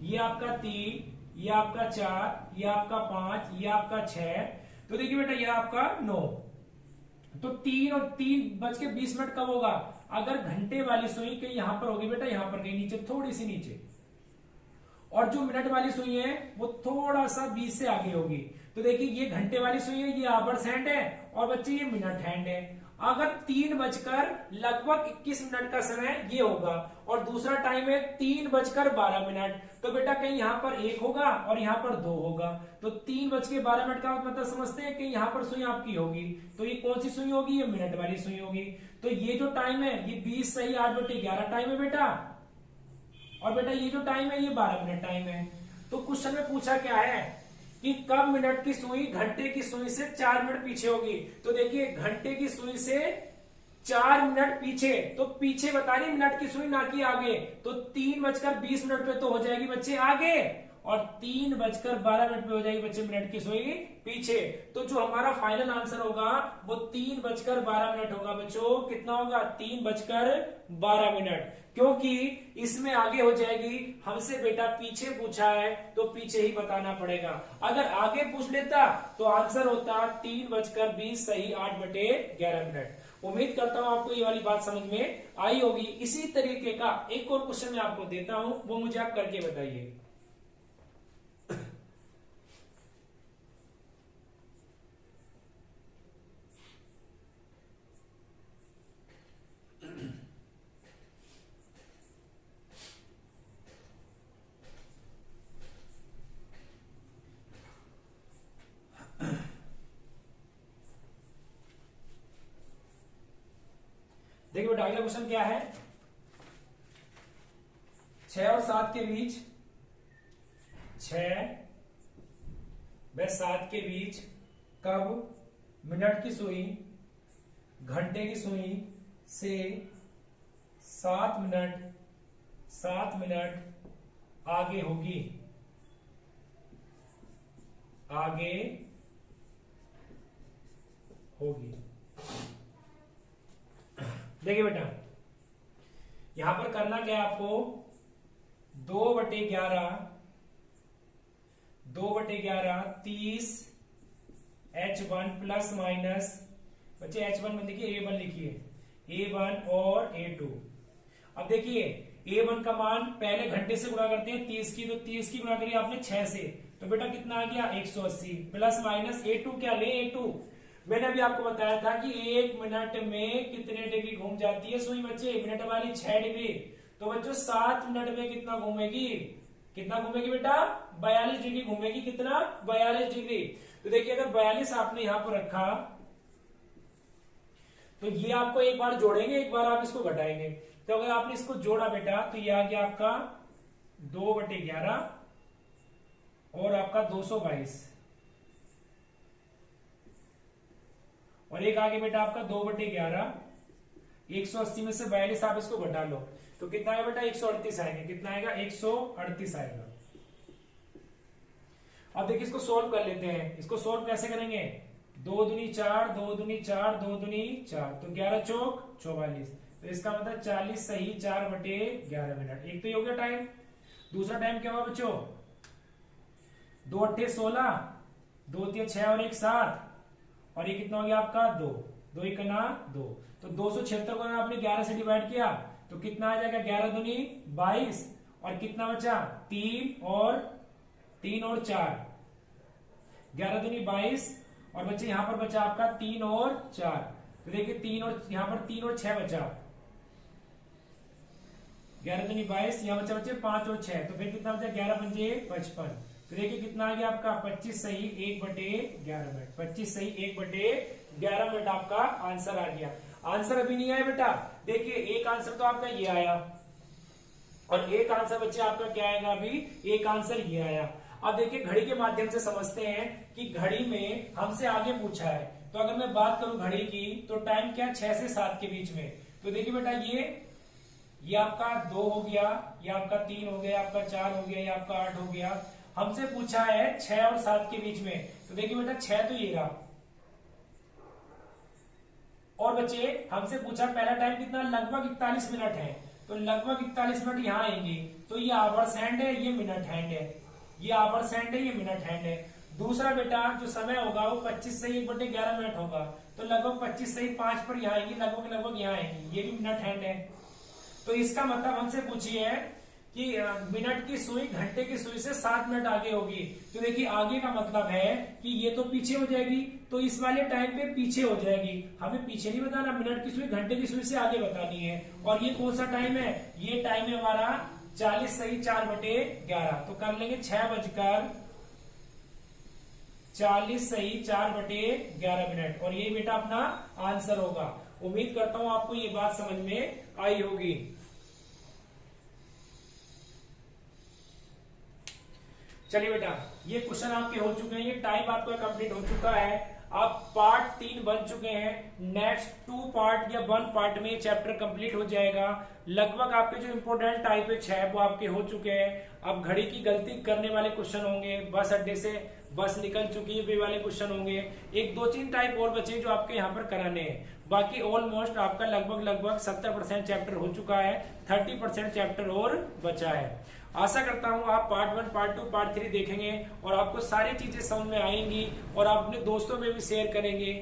S1: ये आपका 3, ये आपका 4, ये आपका 5, ये आपका 6, तो देखिए बेटा ये आपका 9। तो 3 और 3:20 मिनट कब होगा, अगर घंटे वाली सुई कहीं यहां पर होगी बेटा, यहां पर कहीं नीचे, थोड़ी सी नीचे, और जो मिनट वाली सुई है वो थोड़ा सा 20 से आगे होगी। तो देखिए ये घंटे वाली सुई है, ये आवर्स हैंड है, और बच्चे ये मिनट हैंड है। अगर 3:21 का समय ये होगा, और दूसरा टाइम है 3:12 मिनट, तो बेटा कहीं यहां पर 1 होगा और यहां पर 2 होगा। तो 3:12 का मतलब समझते हैं कि यहां पर सुई आपकी होगी, तो ये कौन सी सुई होगी, ये मिनट वाली सुई होगी। तो ये जो टाइम है ये 20 सही 8/11 टाइम है बेटा, और बेटा ये जो टाइम है ये 12 मिनट टाइम है। तो क्वेश्चन में पूछा क्या है कि कब मिनट की सुई घंटे की सुई से 4 मिनट पीछे होगी। तो देखिए घंटे की सुई से 4 मिनट पीछे, तो पीछे बता रही मिनट की सुई ना कि आगे। तो 3:20 पे तो हो जाएगी बच्चे आगे, और 3:12 पे हो जाएगी बच्चे मिनट की सुई पीछे। तो जो हमारा फाइनल आंसर होगा वो 3:12 होगा बच्चों। कितना होगा, 3:12, क्योंकि इसमें आगे हो जाएगी। हमसे बेटा पीछे पूछा है तो पीछे ही बताना पड़ेगा। अगर आगे पूछ लेता तो आंसर होता 3:20 सही 8/11 मिनट। उम्मीद करता हूं आपको ये वाली बात समझ में आई होगी। इसी तरीके का एक और क्वेश्चन मैं आपको देता हूं, वो मुझे आप करके बताइए। देखिए बेटा अगला क्वेश्चन क्या है, 6 और 7 के बीच 6 व 7 के बीच। कब? मिनट की सुई घंटे की सुई से 7 मिनट आगे होगी। देखिए बेटा, यहां पर करना क्या है आपको, 2/11 30 H1 प्लस माइनस, बच्चे H1 में देखिए A1 लिखिए, A1 और A2। अब देखिए A1 का मान पहले घंटे से गुणा करते हैं 30 की, तो 30 की गुणा करिए आपने 6 से, तो बेटा कितना आ गया 180 प्लस माइनस A2 क्या ले A2। मैंने अभी आपको बताया था कि 1 मिनट में कितने डिग्री घूम जाती है सुई बच्चे, मिनट वाली 6 डिग्री, तो बच्चों 7 मिनट में कितना घूमेगी बेटा 42 डिग्री घूमेगी। कितना? 42 डिग्री। तो देखिए अगर 42 आपने यहां पर रखा तो ये आपको एक बार जोड़ेंगे, एक बार आप इसको घटाएंगे। तो अगर आपने इसको जोड़ा बेटा तो ये आ गया आपका 2/11 और आपका 222 और एक आगे बेटा आपका 2/11। 180 में से 42 आप इसको घटा लो तो कितना आएगा बेटा 138 आएगा। कितना आएगा 138 आएगा। अब देखिए इसको सोल्व कर लेते हैं। इसको सोल्व कैसे करेंगे, 2 दूनी 4 2 दूनी 4 2 दूनी 4 तो 11 चौक 44, तो इसका मतलब 40 सही 4/11 मिनट। एक तो ये हो गया टाइम। दूसरा टाइम क्या हुआ बच्चों, 2 8 16 2 3 6 और 1 7 और ये कितना हो गया आपका 2 2 1 2, तो 276 को आपने 11 से डिवाइड किया तो कितना आ जाएगा 11 दूनी 22 और कितना बचा 3 और 4, 11 दूनी 22 और बच्चे यहां पर बचा आपका 3 और 4, तो देखिए 3 और यहां पर 3 और 6 बचा, 11 दूनी 22 यहां बचा बच्चे 5 और 6, तो फिर कितना बचा 11 पंजे 55, तो देखिए कितना आ गया आपका 25 सही 1/11 मिनट। 25 सही 1/11 मिनट आपका आंसर आ गया। आंसर अभी नहीं आया बेटा, देखिए एक आंसर तो आपका ये आया और एक आंसर बच्चे आपका क्या आएगा, अभी एक आंसर ये आया। अब देखिए घड़ी के माध्यम से समझते हैं कि घड़ी में हमसे आगे पूछा है, तो अगर मैं बात करूं घड़ी की तो टाइम क्या 6 से 7 के बीच में, तो देखिए बेटा ये आपका 2 हो गया, ये आपका 3 हो गया, आपका 4 हो गया, ये आपका 8 हो गया। हमसे पूछा है 6 और 7 के बीच में, तो देखिए बेटा 6 तो ये रहा और बच्चे हमसे पूछा पहला टाइम कितना लगभग 41 मिनट है, तो लगभग 41 मिनट यहां आएंगे, तो ये आवर्स हैंड है, ये मिनट हैंड है, ये आवर्स हैंड है, ये मिनट हैंड है। दूसरा बेटा जो समय होगा वो 25 सही 1/11 मिनट होगा, तो लगभग 25 सही 5 पर यहाँ आएंगी, लगभग यहाँ आएंगी, ये भी मिनट हैंड है। तो इसका मतलब हमसे पूछी है कि मिनट की सुई घंटे की सुई से 7 मिनट आगे होगी, तो देखिए आगे का मतलब है कि ये तो पीछे हो जाएगी, तो इस वाले टाइम पे पीछे हो जाएगी। हमें पीछे नहीं बताना, मिनट की सुई घंटे की सुई से आगे बतानी है। और ये कौन सा टाइम है, ये टाइम है हमारा 40 सही 4/11, तो कर लेंगे 6:40 सही 4/11 मिनट और ये बेटा अपना आंसर होगा। उम्मीद करता हूं आपको ये बात समझ में आई होगी। चलिए बेटा ये क्वेश्चन आपके हो चुके हैं, ये टाइप आपका कंप्लीट हो चुका है। अब पार्ट 3 बन चुके हैं, नेक्स्ट 2 पार्ट या 1 पार्ट में चैप्टर कंप्लीट हो जाएगा। लगभग आपके जो इंपोर्टेंट टाइप है 6 वो आपके हो चुके हैं। अब घड़ी की गलती करने वाले क्वेश्चन होंगे, बस अड्डे से बस निकल चुकी है वे वाले क्वेश्चन होंगे, 1 2 3 टाइप और बचे जो आपके यहाँ पर कराने हैं। बाकी ऑलमोस्ट आपका लगभग 70% चैप्टर हो चुका है, 30% चैप्टर और बचा है। आशा करता हूं आप पार्ट 1 पार्ट 2 पार्ट 3 देखेंगे और आपको सारी चीजें समझ में आएंगी और आप अपने दोस्तों में भी शेयर करेंगे।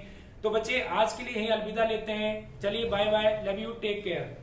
S1: तो बच्चे आज के लिए यही अलविदा लेते हैं। चलिए bye bye, love you, take care.